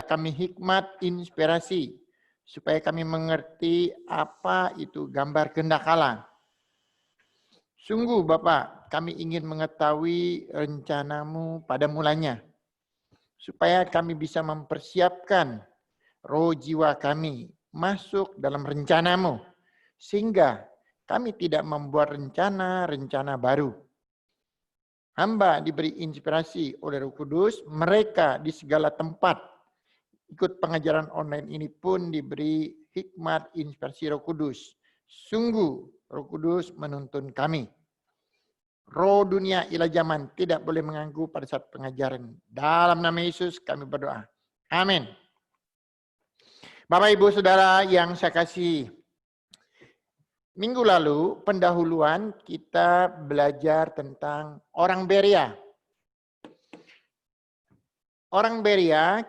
kami hikmat inspirasi, supaya kami mengerti apa itu gambar kehendak Allah. Sungguh Bapak, kami ingin mengetahui rencanamu pada mulanya, supaya kami bisa mempersiapkan roh jiwa kami masuk dalam rencanamu, sehingga kami tidak membuat rencana-rencana baru. Hamba diberi inspirasi oleh Roh Kudus, mereka di segala tempat ikut pengajaran online ini pun diberi hikmat inspirasi Roh Kudus. Sungguh Roh Kudus menuntun kami. Roh dunia ilah zaman tidak boleh mengganggu pada saat pengajaran. Dalam nama Yesus kami berdoa. Amin. Bapak Ibu Saudara yang saya kasih, minggu lalu pendahuluan kita belajar tentang orang Berea. Orang Berea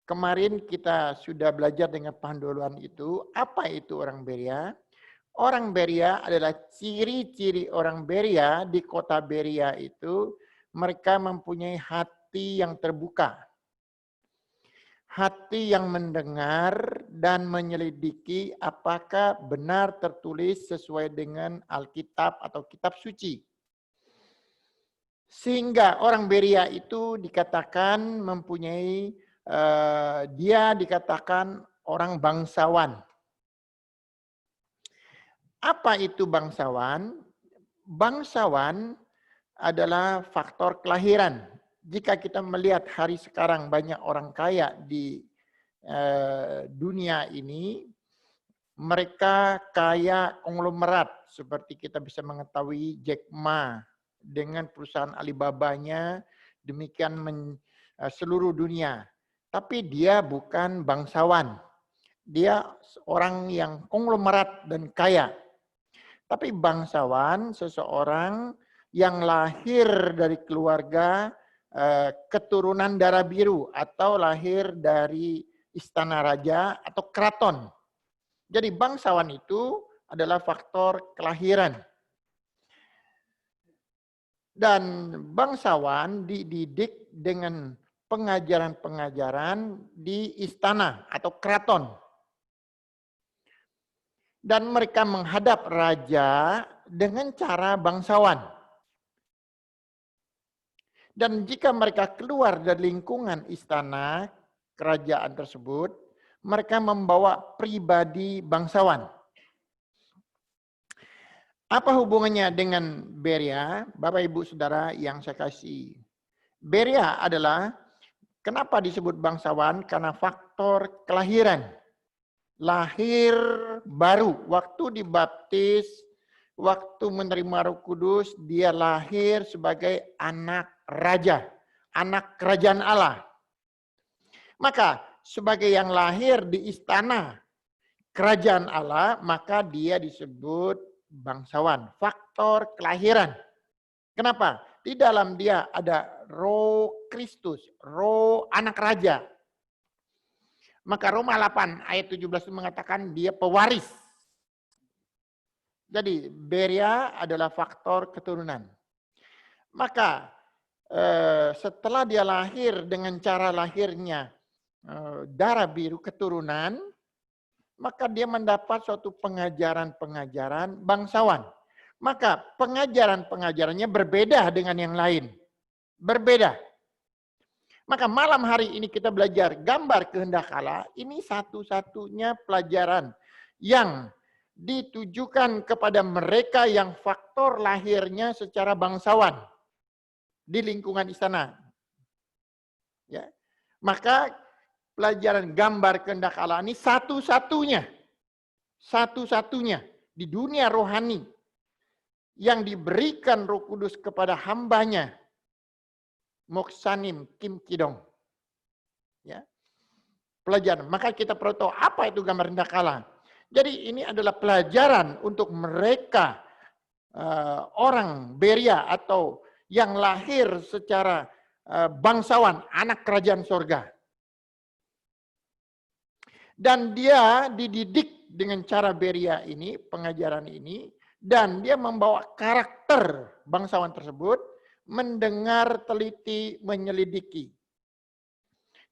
kemarin kita sudah belajar dengan pendahuluan itu. Apa itu orang Berea? Orang Berea adalah ciri-ciri orang Berea di kota Berea itu, mereka mempunyai hati yang terbuka. Hati yang mendengar dan menyelidiki apakah benar tertulis sesuai dengan Alkitab atau kitab suci. Sehingga orang Berea itu dikatakan mempunyai, dia dikatakan orang bangsawan. Apa itu bangsawan? Bangsawan adalah faktor kelahiran. Jika kita melihat hari sekarang banyak orang kaya di dunia ini, mereka kaya konglomerat, seperti kita bisa mengetahui Jack Ma dengan perusahaan Alibabanya, demikian seluruh dunia. Tapi dia bukan bangsawan. Dia orang yang konglomerat dan kaya. Tapi bangsawan seseorang yang lahir dari keluarga keturunan darah biru atau lahir dari istana raja atau keraton. Jadi bangsawan itu adalah faktor kelahiran. Dan bangsawan dididik dengan pengajaran-pengajaran di istana atau keraton. Dan mereka menghadap raja dengan cara bangsawan. Dan jika mereka keluar dari lingkungan istana kerajaan tersebut, mereka membawa pribadi bangsawan. Apa hubungannya dengan Berea, Bapak Ibu Saudara yang saya kasih? Berea adalah, kenapa disebut bangsawan? Karena faktor kelahiran. Lahir baru, waktu dibaptis, waktu menerima Roh Kudus, dia lahir sebagai anak raja, anak kerajaan Allah. Maka sebagai yang lahir di istana kerajaan Allah, maka dia disebut bangsawan, faktor kelahiran. Kenapa? Di dalam dia ada roh Kristus, roh anak raja. Maka Roma 8 ayat 17 itu mengatakan dia pewaris. Jadi Berea adalah faktor keturunan. Maka setelah dia lahir dengan cara lahirnya darah biru keturunan, maka dia mendapat suatu pengajaran-pengajaran bangsawan. Maka pengajaran-pengajarannya berbeda dengan yang lain. Berbeda. Maka malam hari ini kita belajar gambar kehendak Allah. Ini satu-satunya pelajaran yang ditujukan kepada mereka yang faktor lahirnya secara bangsawan di lingkungan istana. Ya. Maka pelajaran gambar kehendak Allah ini satu-satunya di dunia rohani yang diberikan Roh Kudus kepada hambanya, Moksanim Kim Kidong. Ya. Pelajaran. Maka kita perlu tahu apa itu gambar kehendak Allah. Jadi ini adalah pelajaran untuk mereka orang Berea atau yang lahir secara bangsawan, anak kerajaan sorga. Dan dia dididik dengan cara Berea ini, pengajaran ini, dan dia membawa karakter bangsawan tersebut, mendengar, teliti, menyelidiki.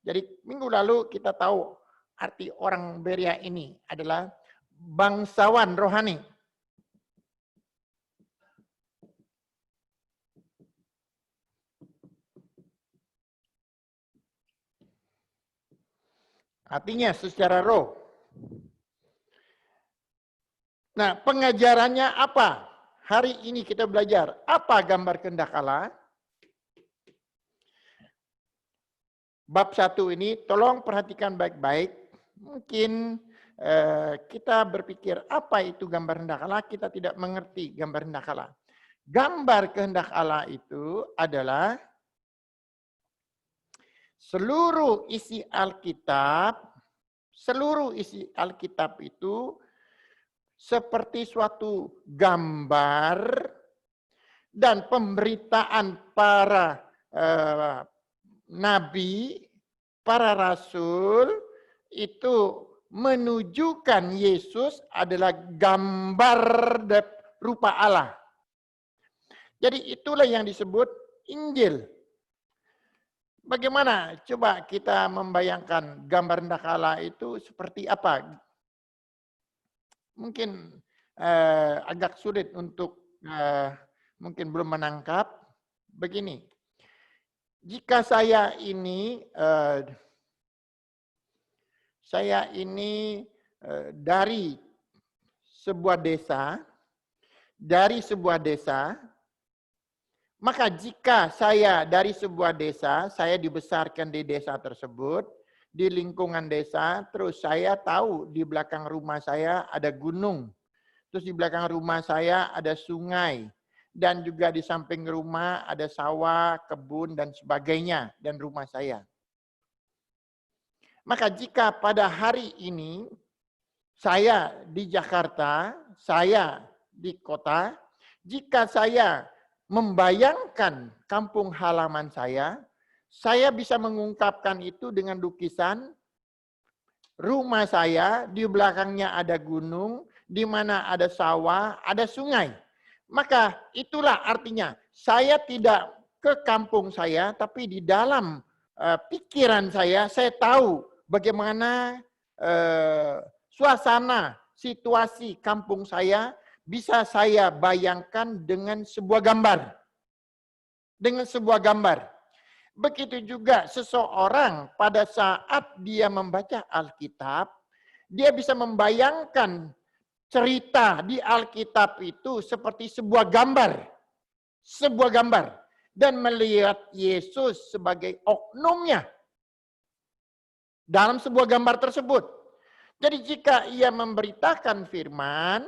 Jadi minggu lalu kita tahu arti orang Berea ini adalah bangsawan rohani. Artinya secara roh. Nah, pengajarannya apa? Hari ini kita belajar apa gambar kehendak Allah. Bab 1 ini tolong perhatikan baik-baik. Mungkin kita berpikir apa itu gambar kehendak Allah, kita tidak mengerti gambar kehendak Allah. Gambar kehendak Allah itu adalah seluruh isi Alkitab itu seperti suatu gambar dan pemberitaan para nabi, para rasul itu menunjukkan Yesus adalah gambar rupa Allah. Jadi itulah yang disebut Injil. Bagaimana? Coba kita membayangkan gambar kehendak Allah itu seperti apa? Mungkin agak sulit untuk mungkin belum menangkap. Begini, jika saya ini dari sebuah desa, maka jika saya dari sebuah desa, saya dibesarkan di desa tersebut, di lingkungan desa, terus saya tahu di belakang rumah saya ada gunung, terus di belakang rumah saya ada sungai, dan juga di samping rumah ada sawah, kebun, dan sebagainya, dan rumah saya. Maka jika pada hari ini saya di Jakarta, saya di kota, jika saya membayangkan kampung halaman saya bisa mengungkapkan itu dengan lukisan rumah saya, di belakangnya ada gunung, di mana ada sawah, ada sungai. Maka itulah artinya, saya tidak ke kampung saya, tapi di dalam pikiran saya tahu bagaimana suasana, situasi kampung saya bisa saya bayangkan dengan sebuah gambar. Begitu juga seseorang pada saat dia membaca Alkitab, dia bisa membayangkan cerita di Alkitab itu seperti sebuah gambar. Dan melihat Yesus sebagai oknumnya dalam sebuah gambar tersebut. Jadi jika ia memberitakan firman,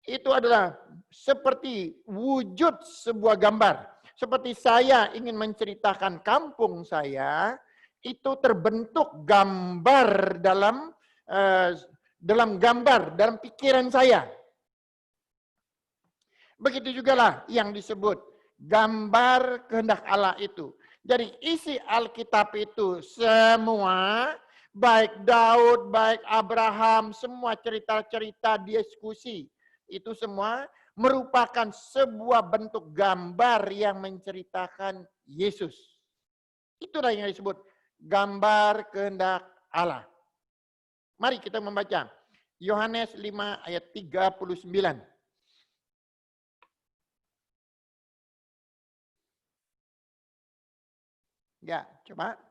itu adalah seperti wujud sebuah gambar. Seperti saya ingin menceritakan kampung saya, itu terbentuk gambar dalam pikiran saya. Begitu juga lah yang disebut gambar kehendak Allah itu. Jadi isi Alkitab itu semua, baik Daud, baik Abraham, semua cerita-cerita diskusi, itu semua merupakan sebuah bentuk gambar yang menceritakan Yesus. Itulah yang disebut gambar kehendak Allah. Mari kita membaca Yohanes 5 ayat 39. Ya, coba.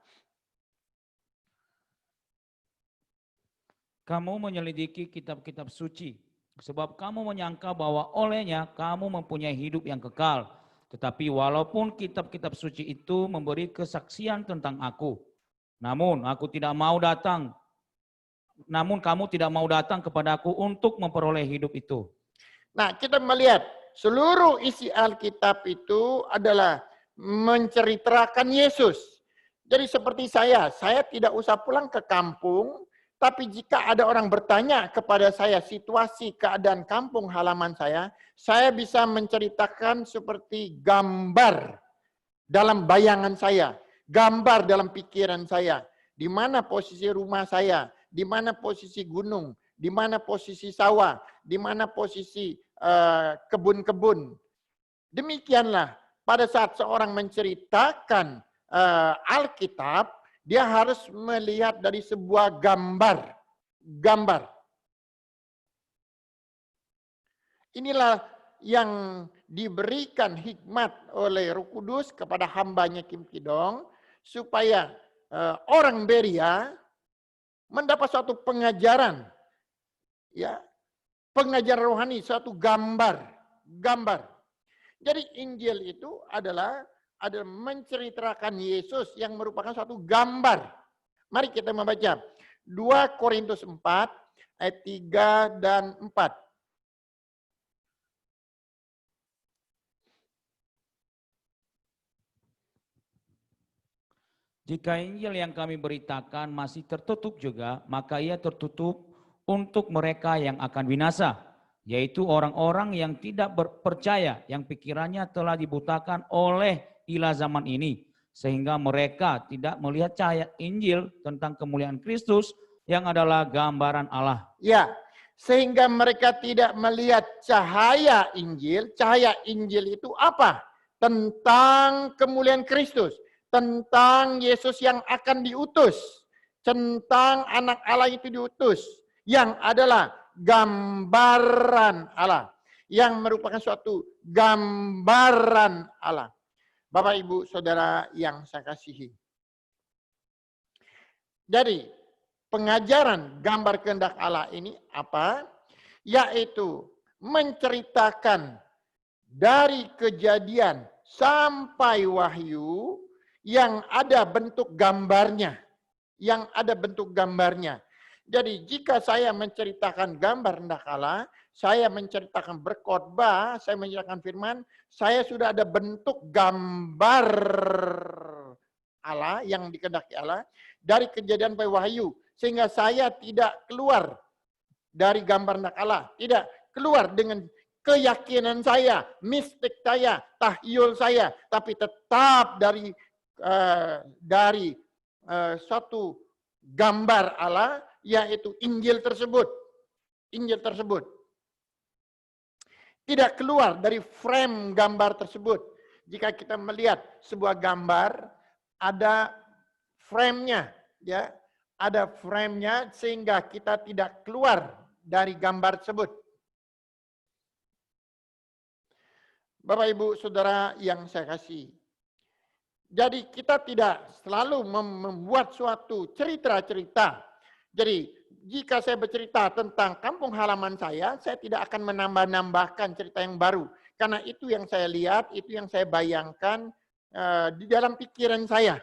Kamu menyelidiki kitab-kitab suci, sebab kamu menyangka bahwa olehnya kamu mempunyai hidup yang kekal. Tetapi walaupun kitab-kitab suci itu memberi kesaksian tentang aku, namun kamu tidak mau datang kepadaku untuk memperoleh hidup itu. Nah, kita melihat seluruh isi Alkitab itu adalah menceritakan Yesus. Jadi seperti saya tidak usah pulang ke kampung, tapi jika ada orang bertanya kepada saya situasi keadaan kampung halaman saya bisa menceritakan seperti gambar dalam bayangan saya, gambar dalam pikiran saya, di mana posisi rumah saya, di mana posisi gunung, di mana posisi sawah, di mana posisi kebun-kebun. Demikianlah pada saat seorang menceritakan Alkitab, Dia harus melihat dari sebuah gambar. Gambar. Inilah yang diberikan hikmat oleh Roh Kudus kepada hambanya Kim Kidong supaya orang Beria mendapat suatu pengajaran, ya, pengajaran rohani, suatu gambar. Jadi Injil itu adalah menceritakan Yesus yang merupakan suatu gambar. Mari kita membaca 2 Korintus 4 ayat 3 dan 4. Jika Injil yang kami beritakan masih tertutup juga, maka ia tertutup untuk mereka yang akan binasa, yaitu orang-orang yang tidak percaya, yang pikirannya telah dibutakan oleh ilah zaman ini, sehingga mereka tidak melihat cahaya Injil tentang kemuliaan Kristus yang adalah gambaran Allah. Ya, sehingga mereka tidak melihat cahaya Injil. Cahaya Injil itu apa? Tentang kemuliaan Kristus, tentang Yesus yang akan diutus, tentang anak Allah itu diutus, yang adalah gambaran Allah, yang merupakan suatu gambaran Allah. Bapak, Ibu, Saudara yang saya kasihi. Jadi, pengajaran gambar kehendak Allah ini apa? Yaitu menceritakan dari kejadian sampai wahyu yang ada bentuk gambarnya. Yang ada bentuk gambarnya. Jadi jika saya menceritakan gambar kehendak Allah, saya menceritakan berkhotbah, saya menceritakan firman, saya sudah ada bentuk gambar Allah yang dikehendaki Allah dari kejadian sampai wahyu. Sehingga saya tidak keluar dari gambar kehendak Allah. Tidak keluar dengan keyakinan saya, mistik saya, tahyul saya. Tapi tetap dari suatu gambar Allah, yaitu Injil tersebut. Injil tersebut. Tidak keluar dari frame gambar tersebut. Jika kita melihat sebuah gambar, ada frame-nya, ya, ada frame-nya sehingga kita tidak keluar dari gambar tersebut. Bapak, Ibu, Saudara yang saya kasih. Jadi kita tidak selalu membuat suatu cerita-cerita. Jadi jika saya bercerita tentang kampung halaman saya tidak akan menambah-nambahkan cerita yang baru. Karena itu yang saya lihat, itu yang saya bayangkan di dalam pikiran saya.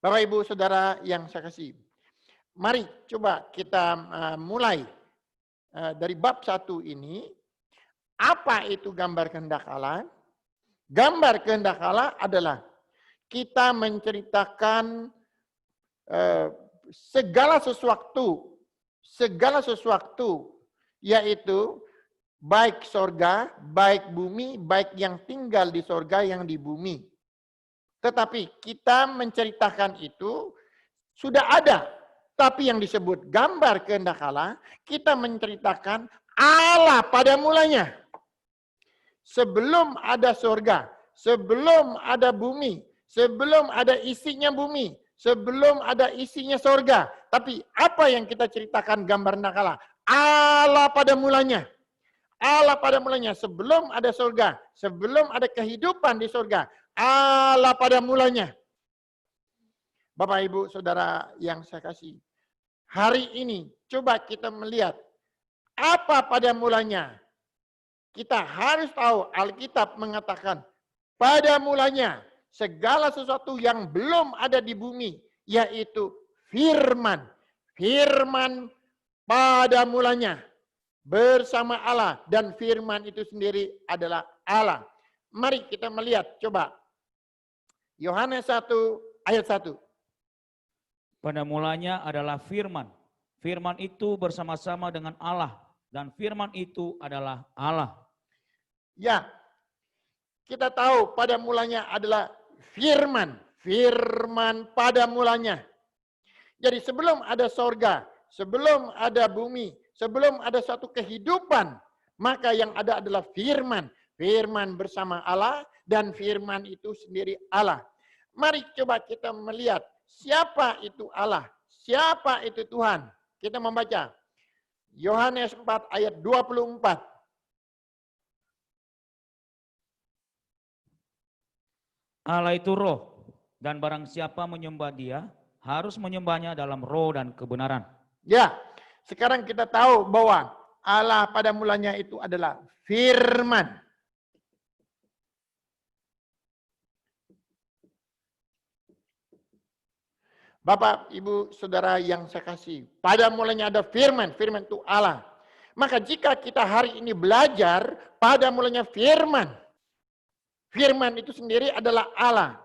Bapak, Ibu, Saudara yang saya kasih. Mari coba kita mulai dari bab 1 ini. Apa itu gambar kehendak Allah? Gambar kehendak Allah adalah kita menceritakan segala sesuatu, yaitu baik sorga, baik bumi, baik yang tinggal di sorga, yang di bumi. Tetapi kita menceritakan itu sudah ada. Tapi yang disebut gambar kehendak Allah, kita menceritakan Allah pada mulanya. Sebelum ada sorga, sebelum ada bumi, sebelum ada isinya bumi, sebelum ada isinya sorga. Tapi apa yang kita ceritakan gambar kehendak Allah? Allah pada mulanya. Allah pada mulanya. Sebelum ada sorga, sebelum ada kehidupan di sorga, Allah pada mulanya. Bapak, Ibu, Saudara yang saya kasih. Hari ini coba kita melihat apa pada mulanya. Kita harus tahu Alkitab mengatakan pada mulanya segala sesuatu yang belum ada di bumi, yaitu firman. Firman pada mulanya bersama Allah, dan firman itu sendiri adalah Allah. Mari kita melihat coba Yohanes 1 ayat 1. Pada mulanya adalah firman. Firman itu bersama-sama dengan Allah, dan firman itu adalah Allah. Ya, kita tahu pada mulanya adalah firman. Firman pada mulanya. Jadi sebelum ada sorga, sebelum ada bumi, sebelum ada suatu kehidupan, maka yang ada adalah firman. Firman bersama Allah dan firman itu sendiri Allah. Mari coba kita melihat siapa itu Allah, siapa itu Tuhan. Kita membaca Yohanes 4 ayat 24. Allah itu roh, dan barang siapa menyembah dia, harus menyembahnya dalam roh dan kebenaran. Ya, sekarang kita tahu bahwa Allah pada mulanya itu adalah firman. Bapak, Ibu, Saudara yang saya kasih, pada mulanya ada firman, firman itu Allah. Maka jika kita hari ini belajar, pada mulanya firman. Firman itu sendiri adalah Allah.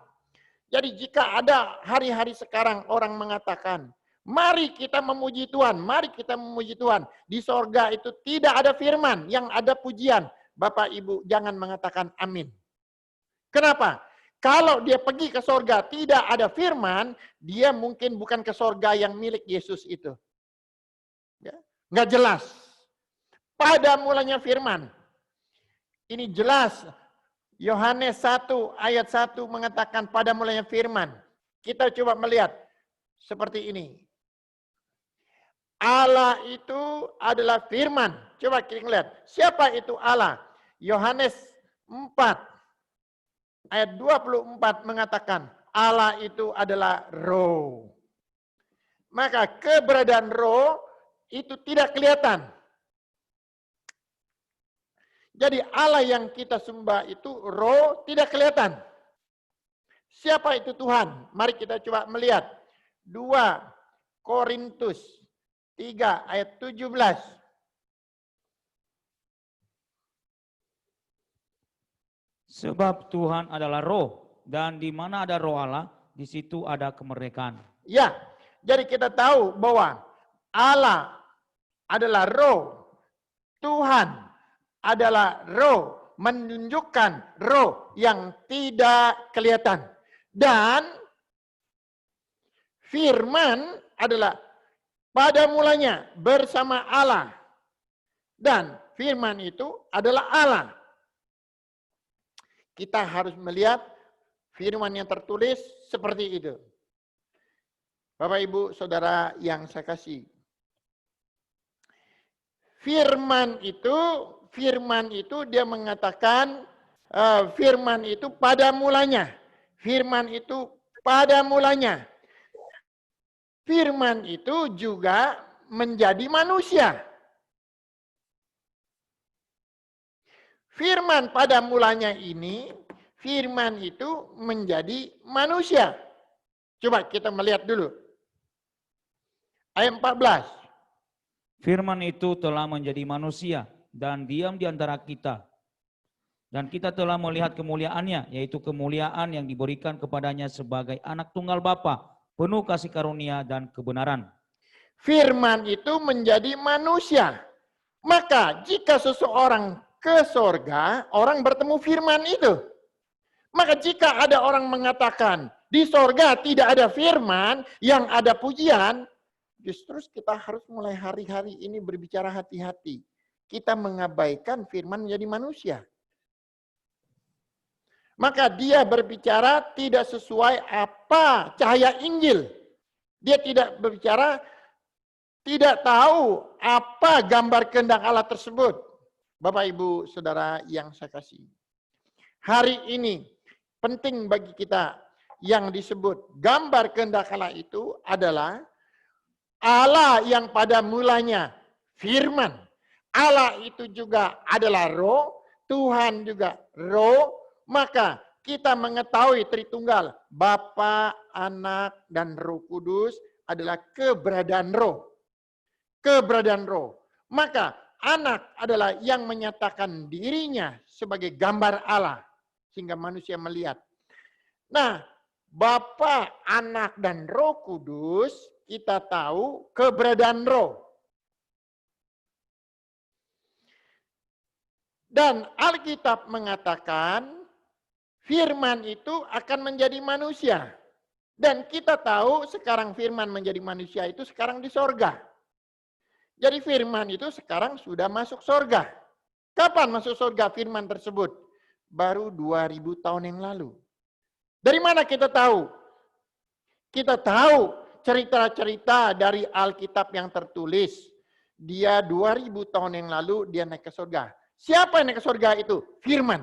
Jadi jika ada hari-hari sekarang orang mengatakan, mari kita memuji Tuhan, mari kita memuji Tuhan. Di sorga itu tidak ada firman, yang ada pujian. Bapak, Ibu, jangan mengatakan amin. Kenapa? Kalau dia pergi ke sorga tidak ada firman, dia mungkin bukan ke sorga yang milik Yesus itu. Ya, nggak jelas. Pada mulanya firman. Ini jelas. Yohanes 1 ayat 1 mengatakan pada mulanya firman. Kita coba melihat seperti ini. Allah itu adalah firman. Coba kita lihat. Siapa itu Allah? Yohanes 4 ayat 24 mengatakan Allah itu adalah roh. Maka keberadaan roh itu tidak kelihatan. Jadi Allah yang kita sembah itu roh tidak kelihatan. Siapa itu Tuhan? Mari kita coba melihat. 2 Korintus 3 ayat 17. Sebab Tuhan adalah roh, dan di mana ada roh Allah, di situ ada kemerdekaan. Ya, jadi kita tahu bahwa Allah adalah roh, Tuhan adalah roh, menunjukkan roh yang tidak kelihatan. Dan firman adalah pada mulanya bersama Allah. Dan firman itu adalah Allah. Kita harus melihat firman yang tertulis seperti itu. Bapak, Ibu, Saudara yang saya kasih. Firman itu dia mengatakan firman itu pada mulanya. Firman itu pada mulanya. Firman itu juga menjadi manusia. Firman pada mulanya ini, firman itu menjadi manusia. Coba kita melihat dulu. Ayat 14. Firman itu telah menjadi manusia dan diam di antara kita. Dan kita telah melihat kemuliaannya, yaitu kemuliaan yang diberikan kepadanya sebagai anak tunggal Bapa, penuh kasih karunia dan kebenaran. Firman itu menjadi manusia. Maka jika seseorang ke sorga, orang bertemu firman itu. Maka jika ada orang mengatakan, di sorga tidak ada firman, yang ada pujian, justru kita harus mulai hari-hari ini berbicara hati-hati. Kita mengabaikan firman menjadi manusia. Maka dia berbicara tidak sesuai apa cahaya Injil. Dia tidak berbicara, tidak tahu apa gambar kehendak Allah tersebut. Bapak, Ibu, Saudara yang saya kasih. Hari ini penting bagi kita yang disebut gambar kehendak Allah itu adalah Allah yang pada mulanya firman. Allah itu juga adalah roh, Tuhan juga roh, maka kita mengetahui Tritunggal, Bapa, Anak, dan Roh Kudus adalah keberadaan roh. Keberadaan roh. Maka Anak adalah yang menyatakan dirinya sebagai gambar Allah. Sehingga manusia melihat. Nah, Bapa, Anak, dan Roh Kudus, kita tahu keberadaan roh. Dan Alkitab mengatakan, firman itu akan menjadi manusia. Dan kita tahu sekarang firman menjadi manusia itu sekarang di sorga. Jadi firman itu sekarang sudah masuk sorga. Kapan masuk sorga firman tersebut? baru 2000 tahun yang lalu. Dari mana kita tahu? Kita tahu cerita-cerita dari Alkitab yang tertulis. Dia 2000 tahun yang lalu dia naik ke surga. Siapa yang naik ke surga itu? Firman.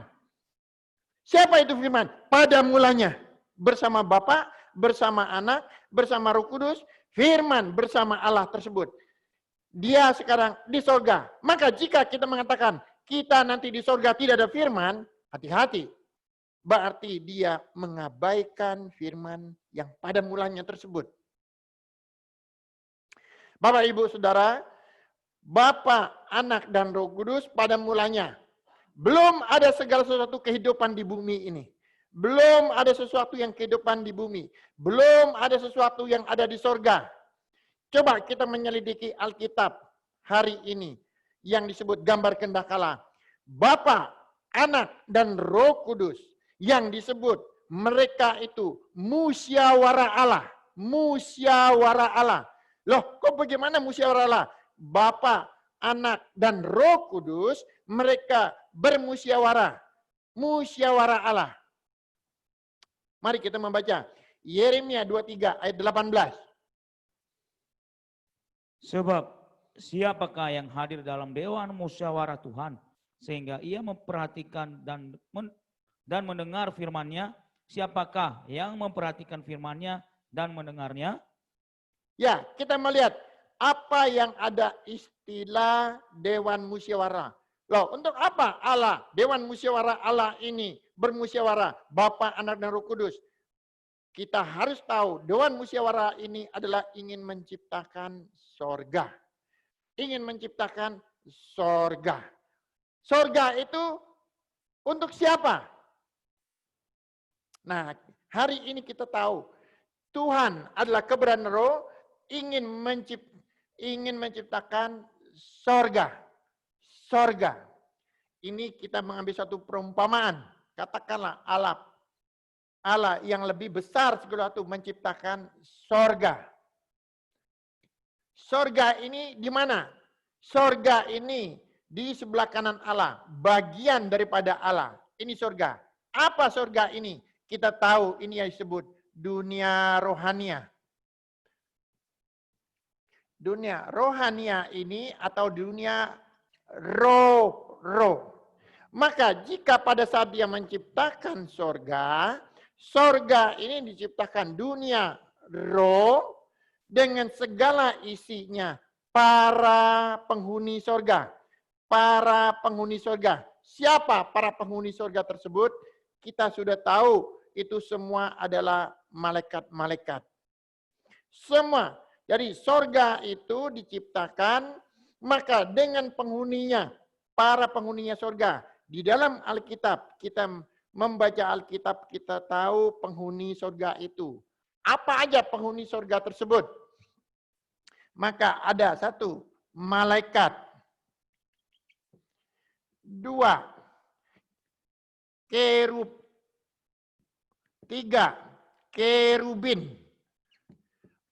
Siapa itu Firman? Pada mulanya bersama Bapa, bersama Anak, bersama Roh Kudus, Firman bersama Allah tersebut. Dia sekarang di surga. Maka jika kita mengatakan kita nanti di surga tidak ada Firman, hati-hati. Berarti dia mengabaikan Firman yang pada mulanya tersebut. Bapak, Ibu, Saudara, Bapa, Anak, dan Roh Kudus pada mulanya. Belum ada segala sesuatu kehidupan di bumi ini. Belum ada sesuatu yang kehidupan di bumi. Belum ada sesuatu yang ada di sorga. Coba kita menyelidiki Alkitab hari ini. Yang disebut gambar kendakala. Bapa, Anak, dan Roh Kudus. Yang disebut mereka itu musyawarah Allah. Musyawarah Allah. Loh, kok bagaimana musyawarah Allah? Bapa, Anak, dan Roh Kudus, mereka bermusyawarah. Musyawarah Allah. Mari kita membaca. Yeremia 23 ayat 18. Sebab siapakah yang hadir dalam dewan musyawarah Tuhan, sehingga ia memperhatikan dan mendengar firman-Nya? Siapakah yang memperhatikan firman-Nya dan mendengarnya? Ya, kita melihat apa yang ada istilah dewan musyawarah. Loh, untuk apa Allah, dewan musyawarah Allah ini bermusyawarah, Bapa, Anak, dan Roh Kudus? Kita harus tahu, dewan musyawarah ini adalah ingin menciptakan sorga. Ingin menciptakan sorga. Sorga itu untuk siapa? Nah, hari ini kita tahu, Tuhan adalah keberadaan roh, ingin menciptakan sorga. Sorga. Ini kita mengambil satu perumpamaan. Katakanlah Allah yang lebih besar segala sesuatu menciptakan sorga. Sorga ini di mana? Sorga ini di sebelah kanan Allah. Bagian daripada Allah. Ini sorga. Apa sorga ini? Kita tahu ini yang disebut dunia rohania. Dunia rohania ini atau dunia roh. Maka jika pada saat dia menciptakan sorga, sorga ini diciptakan dunia roh dengan segala isinya. Para penghuni sorga. Para penghuni sorga. Siapa para penghuni sorga tersebut? Kita sudah tahu itu semua adalah malaikat-malaikat. Semua. Jadi sorga itu diciptakan, maka dengan penghuninya, para penghuninya sorga. Di dalam Alkitab, kita membaca Alkitab, kita tahu penghuni sorga itu. Apa aja penghuni sorga tersebut? Maka ada satu, malaikat. Dua, kerub. Tiga, kerubin.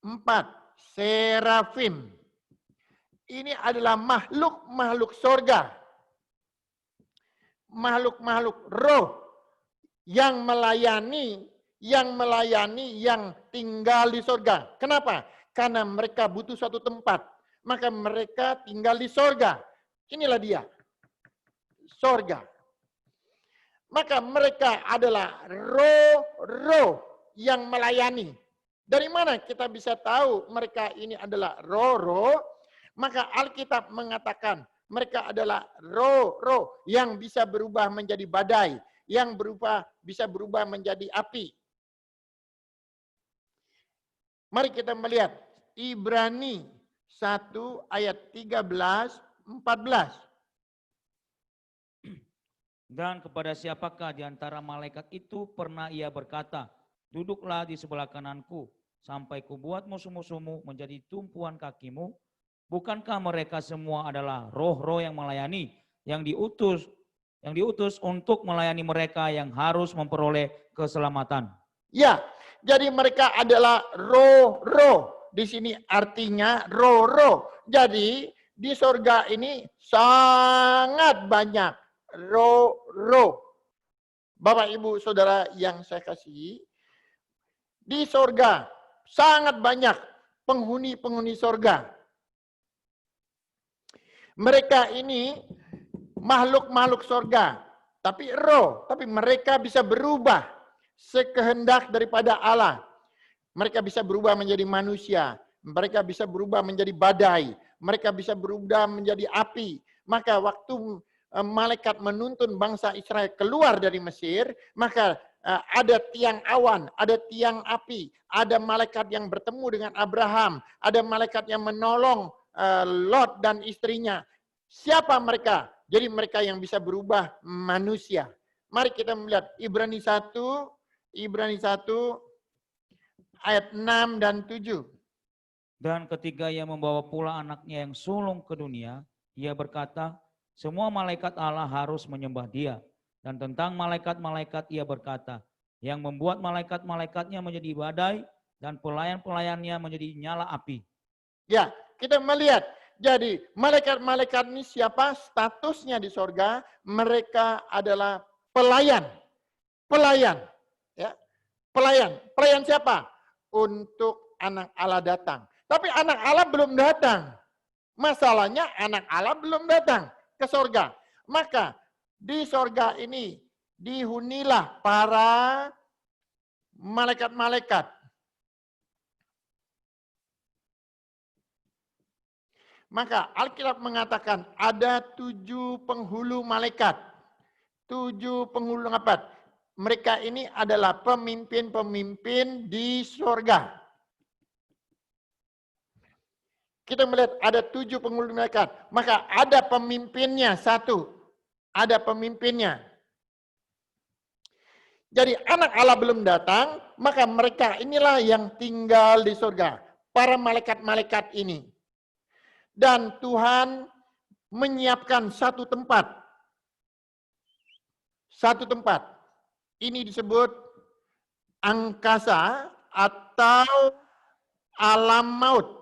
Empat, serafim. Ini adalah makhluk-makhluk sorga. Makhluk-makhluk roh yang melayani yang tinggal di sorga. Kenapa? Karena mereka butuh suatu tempat. Maka mereka tinggal di sorga. Inilah dia. Sorga. Maka mereka adalah roh-roh yang melayani. Dari mana kita bisa tahu mereka ini adalah roh-roh? Maka Alkitab mengatakan mereka adalah roh-roh yang bisa berubah menjadi badai, yang bisa berubah menjadi api. Mari kita melihat Ibrani 1 ayat 13-14. Dan kepada siapakah di antara malaikat itu pernah ia berkata, duduklah di sebelah kananku, sampai kubuat musuh-musuhmu menjadi tumpuan kakimu? Bukankah mereka semua adalah roh-roh yang melayani, yang diutus untuk melayani mereka yang harus memperoleh keselamatan? Ya, jadi mereka adalah roh-roh. Di sini artinya roh-roh. Jadi di surga ini sangat banyak roh-roh. Bapak, Ibu, Saudara yang saya kasihi, di sorga sangat banyak penghuni-penghuni sorga. Mereka ini makhluk-makhluk sorga, tapi roh, tapi mereka bisa berubah sekehendak daripada Allah. Mereka bisa berubah menjadi manusia, mereka bisa berubah menjadi badai, mereka bisa berubah menjadi api. Maka waktu malaikat menuntun bangsa Israel keluar dari Mesir, maka ada tiang awan, ada tiang api, ada malaikat yang bertemu dengan Abraham, ada malaikat yang menolong Lot dan istrinya. Siapa mereka? Jadi mereka yang bisa berubah manusia. Mari kita melihat Ibrani 1 ayat 6 dan 7. Dan ketika ia membawa pula anaknya yang sulung ke dunia, ia berkata, semua malaikat Allah harus menyembah dia. Dan tentang malaikat-malaikat ia berkata, yang membuat malaikat-malaikatnya menjadi badai dan pelayan-pelayannya menjadi nyala api. Ya, kita melihat. Jadi malaikat-malaikat ini siapa? Statusnya di sorga, mereka adalah pelayan. Pelayan. Ya, pelayan. Pelayan siapa? Untuk anak Allah datang. Tapi anak Allah belum datang. Masalahnya anak Allah belum datang ke sorga. Maka di sorga ini dihunilah para malaikat-malaikat. Maka Alkitab mengatakan ada 7 penghulu malaikat. 7 penghulu malaikat. Mereka ini adalah pemimpin-pemimpin di sorga. Kita melihat ada 7 penghulu malaikat. Maka ada pemimpinnya 1. Ada pemimpinnya. Jadi anak Allah belum datang, maka mereka inilah yang tinggal di sorga. Para malaikat-malaikat ini. Dan Tuhan menyiapkan satu tempat. Satu tempat. Ini disebut angkasa atau alam maut.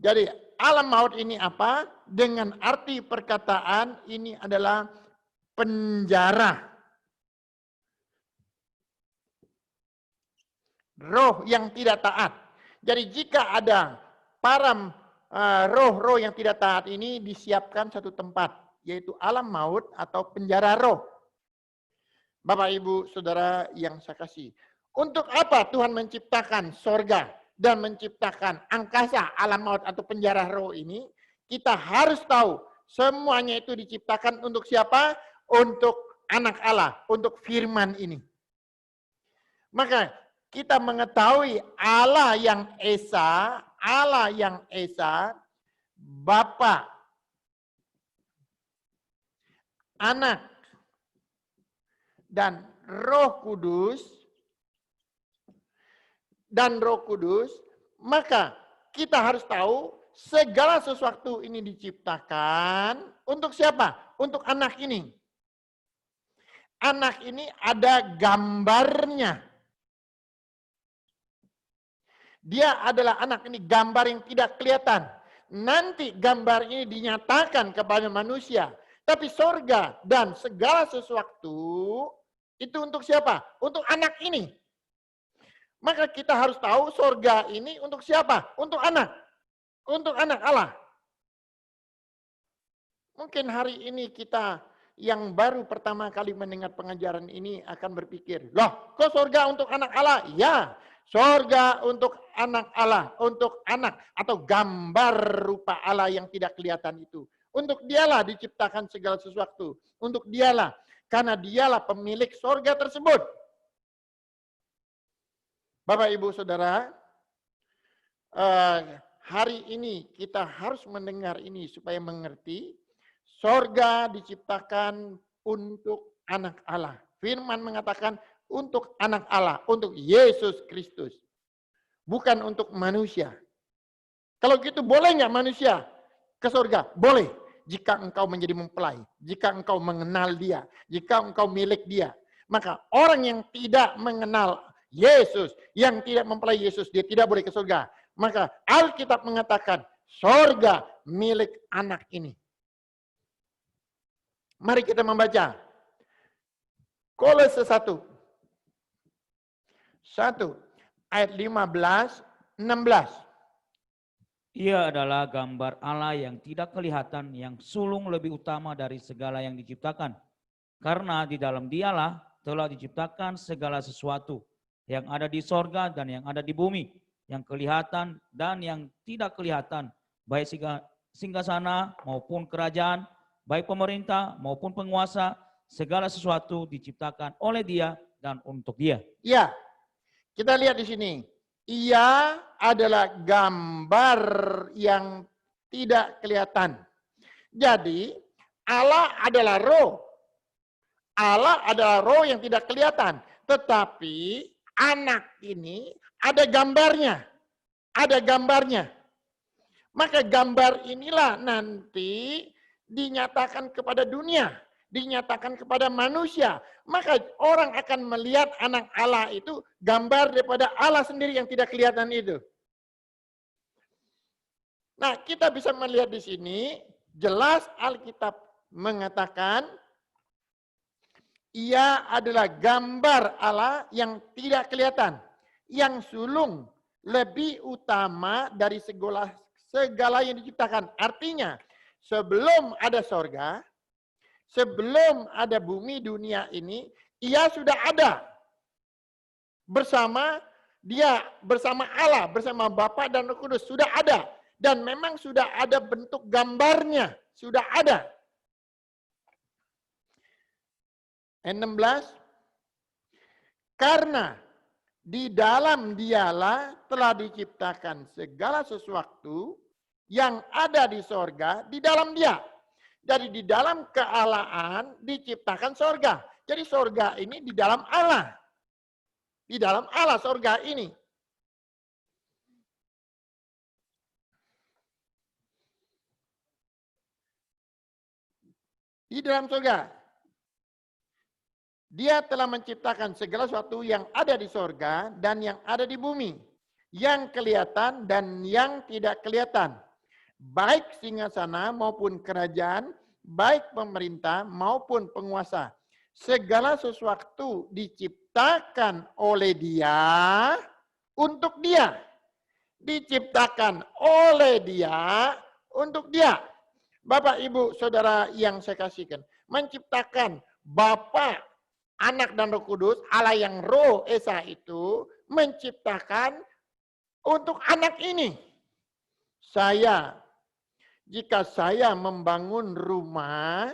Jadi alam maut ini apa? Dengan arti perkataan ini adalah penjara. Roh yang tidak taat. Jadi jika ada para roh-roh yang tidak taat ini disiapkan satu tempat, yaitu alam maut atau penjara roh. Bapak, Ibu, Saudara yang saya kasih. Untuk apa Tuhan menciptakan sorga dan menciptakan angkasa, alam maut atau penjara roh ini? Kita harus tahu semuanya itu diciptakan untuk siapa? Untuk anak Allah, untuk firman ini. Maka kita mengetahui Allah yang Esa, Bapa, Anak, dan Roh Kudus, maka kita harus tahu segala sesuatu ini diciptakan untuk siapa? Untuk anak ini. Anak ini ada gambarnya. Dia adalah anak ini, gambar yang tidak kelihatan. Nanti gambar ini dinyatakan kepada manusia. Tapi sorga dan segala sesuatu itu untuk siapa? Untuk anak ini. Maka kita harus tahu sorga ini untuk siapa? Untuk anak. Untuk anak Allah. Mungkin hari ini kita yang baru pertama kali mendengar pengajaran ini akan berpikir, loh kok sorga untuk anak Allah? Ya, sorga untuk anak Allah, untuk anak atau gambar rupa Allah yang tidak kelihatan itu. Untuk dialah diciptakan segala sesuatu. Untuk dialah, karena dialah pemilik sorga tersebut. Bapak, Ibu, Saudara, hari ini kita harus mendengar ini supaya mengerti sorga diciptakan untuk anak Allah. Firman mengatakan untuk anak Allah, untuk Yesus Kristus. Bukan untuk manusia. Kalau gitu boleh nggak manusia ke sorga? Boleh. Jika engkau menjadi mempelai, jika engkau mengenal dia, jika engkau milik dia. Maka orang yang tidak mengenal Yesus. Yang tidak mempelai Yesus, dia tidak boleh ke surga. Maka Alkitab mengatakan, surga milik anak ini. Mari kita membaca. Kolose 1. 1 ayat 15, 16. Ia adalah gambar Allah yang tidak kelihatan, yang sulung lebih utama dari segala yang diciptakan. Karena di dalam Dialah telah diciptakan segala sesuatu yang ada di sorga dan yang ada di bumi, yang kelihatan dan yang tidak kelihatan, baik singgasana maupun kerajaan, baik pemerintah maupun penguasa, segala sesuatu diciptakan oleh Dia dan untuk Dia. Ya, kita lihat di sini. Ia adalah gambar yang tidak kelihatan. Jadi, Allah adalah roh. Allah adalah roh yang tidak kelihatan. Tetapi anak ini ada gambarnya. Ada gambarnya. Maka gambar inilah nanti dinyatakan kepada dunia. Dinyatakan kepada manusia. Maka orang akan melihat anak Allah itu gambar daripada Allah sendiri yang tidak kelihatan itu. Nah, kita bisa melihat di sini, jelas Alkitab mengatakan, ia adalah gambar Allah yang tidak kelihatan. Yang sulung lebih utama dari segala yang diciptakan. Artinya, sebelum ada sorga, sebelum ada bumi dunia ini, ia sudah ada. Bersama dia, bersama Allah, bersama Bapa dan Roh Kudus, sudah ada. Dan memang sudah ada bentuk gambarnya, sudah ada. Ayat 16, karena di dalam Dialah telah diciptakan segala sesuatu yang ada di sorga, di dalam Dia. Jadi di dalam kealaan diciptakan sorga. Jadi sorga ini di dalam Allah. Di dalam Allah sorga ini. Di dalam sorga. Dia telah menciptakan segala sesuatu yang ada di sorga dan yang ada di bumi. Yang kelihatan dan yang tidak kelihatan. Baik singgasana maupun kerajaan, baik pemerintah maupun penguasa. Segala sesuatu diciptakan oleh Dia untuk Dia. Diciptakan oleh Dia untuk Dia. Bapak, Ibu, Saudara yang saya kasihkan, menciptakan Bapa, Anak dan Roh Kudus, Allah yang Roh Esa itu menciptakan untuk anak ini. Jika saya membangun rumah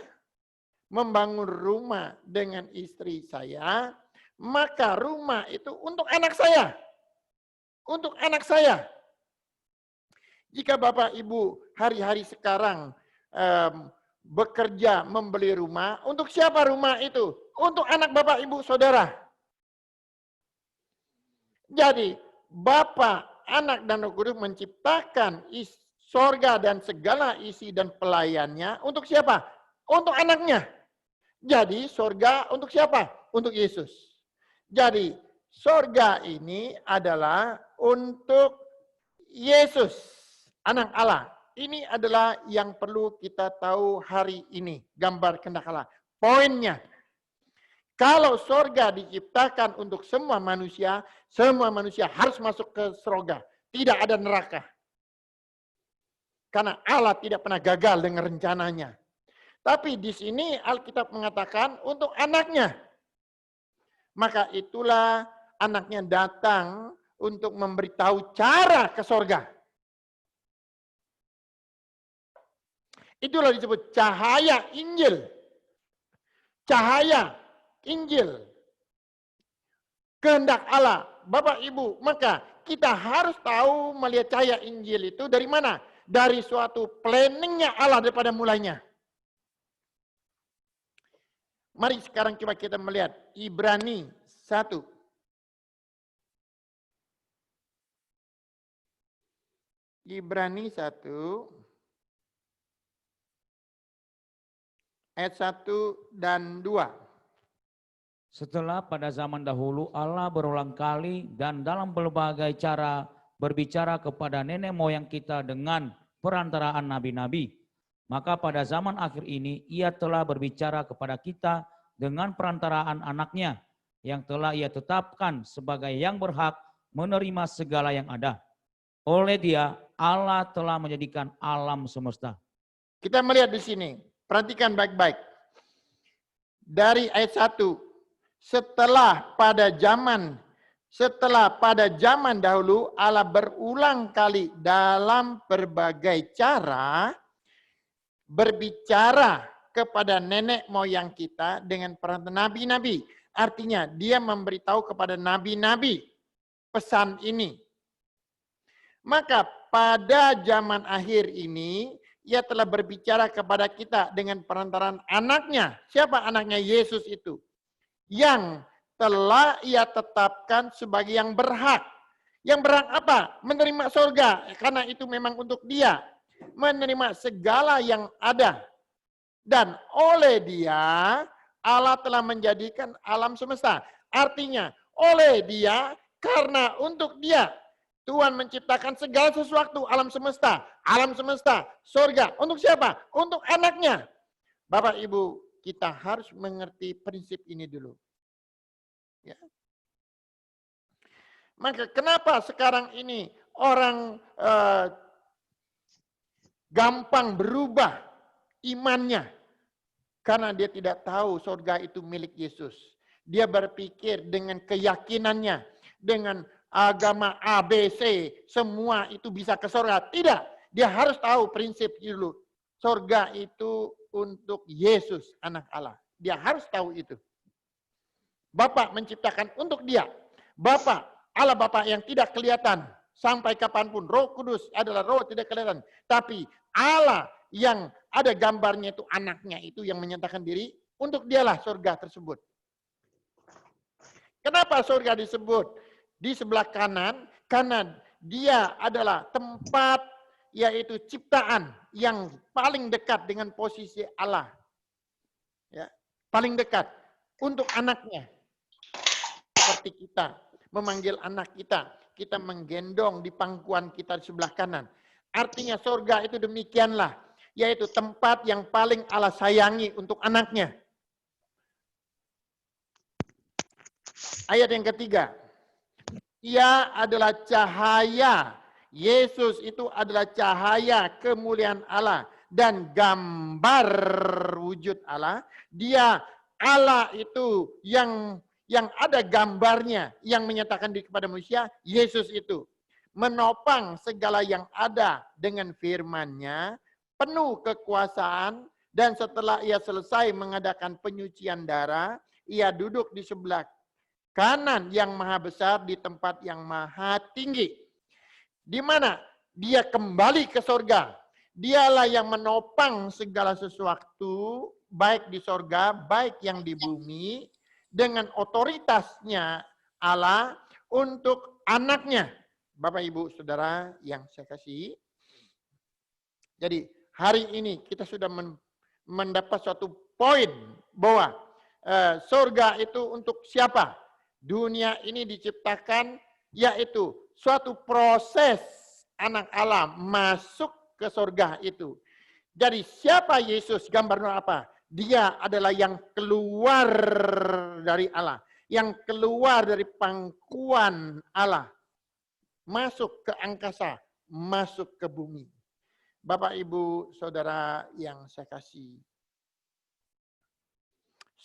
dengan istri saya, maka rumah itu untuk anak saya. Untuk anak saya. Jika Bapak Ibu hari-hari sekarang bekerja membeli rumah, untuk siapa rumah itu? Untuk anak Bapak Ibu Saudara. Jadi Bapa, Anak dan Roh Kudus menciptakan sorga dan segala isi dan pelayannya untuk siapa? Untuk anaknya. Jadi sorga untuk siapa? Untuk Yesus. Jadi sorga ini adalah untuk Yesus, anak Allah. Ini adalah yang perlu kita tahu hari ini. Gambar kehendak Allah. Poinnya, kalau sorga diciptakan untuk semua manusia harus masuk ke sorga. Tidak ada neraka. Karena Allah tidak pernah gagal dengan rencananya. Tapi di sini Alkitab mengatakan untuk anaknya. Maka itulah anaknya datang untuk memberitahu cara ke sorga. Itulah disebut cahaya Injil. Cahaya Injil. Kehendak Allah. Bapak Ibu, maka kita harus tahu melihat cahaya Injil itu dari mana? Dari suatu planningnya Allah daripada mulanya. Mari sekarang coba kita melihat Ibrani 1. Ibrani 1 ayat 1 dan 2. Setelah pada zaman dahulu Allah berulang kali dan dalam berbagai cara berbicara kepada nenek moyang kita dengan perantaraan nabi-nabi. Maka pada zaman akhir ini ia telah berbicara kepada kita dengan perantaraan anaknya yang telah ia tetapkan sebagai yang berhak menerima segala yang ada. Oleh dia Allah telah menjadikan alam semesta. Kita melihat di sini, perhatikan baik-baik. Dari ayat 1, setelah pada zaman dahulu Allah berulang kali dalam berbagai cara berbicara kepada nenek moyang kita dengan peran nabi-nabi. Artinya dia memberitahu kepada nabi-nabi pesan ini. Maka pada zaman akhir ini ia telah berbicara kepada kita dengan perantaraan anaknya. Siapa anaknya? Yesus itu. Yang telah ia tetapkan sebagai yang berhak. Yang berhak apa? Menerima surga. Karena itu memang untuk dia. Menerima segala yang ada. Dan oleh dia, Allah telah menjadikan alam semesta. Artinya, oleh dia, karena untuk dia, Tuhan menciptakan segala sesuatu, alam semesta, surga. Untuk siapa? Untuk anaknya. Bapak Ibu, kita harus mengerti prinsip ini dulu. Ya. Maka kenapa sekarang ini orang gampang berubah imannya? Karena dia tidak tahu surga itu milik Yesus. Dia berpikir dengan keyakinannya, dengan agama ABC, semua itu bisa ke surga. Tidak, dia harus tahu prinsip dulu. Surga itu untuk Yesus, anak Allah. Dia harus tahu itu. Bapak menciptakan untuk dia. Bapak, Allah Bapak yang tidak kelihatan sampai kapanpun. Roh Kudus adalah roh tidak kelihatan. Tapi Allah yang ada gambarnya itu anaknya itu yang menyatakan diri. Untuk dialah surga tersebut. Kenapa surga disebut di sebelah kanan? Karena dia adalah tempat yaitu ciptaan yang paling dekat dengan posisi Allah. Ya, paling dekat untuk anaknya. Seperti kita memanggil anak kita, kita menggendong di pangkuan kita di sebelah kanan. Artinya surga itu demikianlah, yaitu tempat yang paling Allah sayangi untuk anaknya. Ayat yang ketiga, ia adalah cahaya. Yesus itu adalah cahaya kemuliaan Allah dan gambar wujud Allah. Dia Allah itu yang ada gambarnya, yang menyatakan diri kepada manusia. Yesus itu menopang segala yang ada dengan firman-Nya, penuh kekuasaan, dan setelah ia selesai mengadakan penyucian darah, ia duduk di sebelah kanan yang maha besar di tempat yang maha tinggi. Di mana dia kembali ke surga. Dialah yang menopang segala sesuatu, baik di surga, baik yang di bumi, dengan otoritasnya Allah untuk anaknya. Bapak, Ibu, Saudara yang saya kasih. Jadi hari ini kita sudah mendapat suatu poin bahwa surga itu untuk siapa? Dunia ini diciptakan yaitu suatu proses anak Allah masuk ke surga itu. Jadi siapa Yesus? Gambarnya apa? Dia adalah yang keluar dari Allah. Yang keluar dari pangkuan Allah. Masuk ke angkasa. Masuk ke bumi. Bapak, Ibu, Saudara yang saya kasih.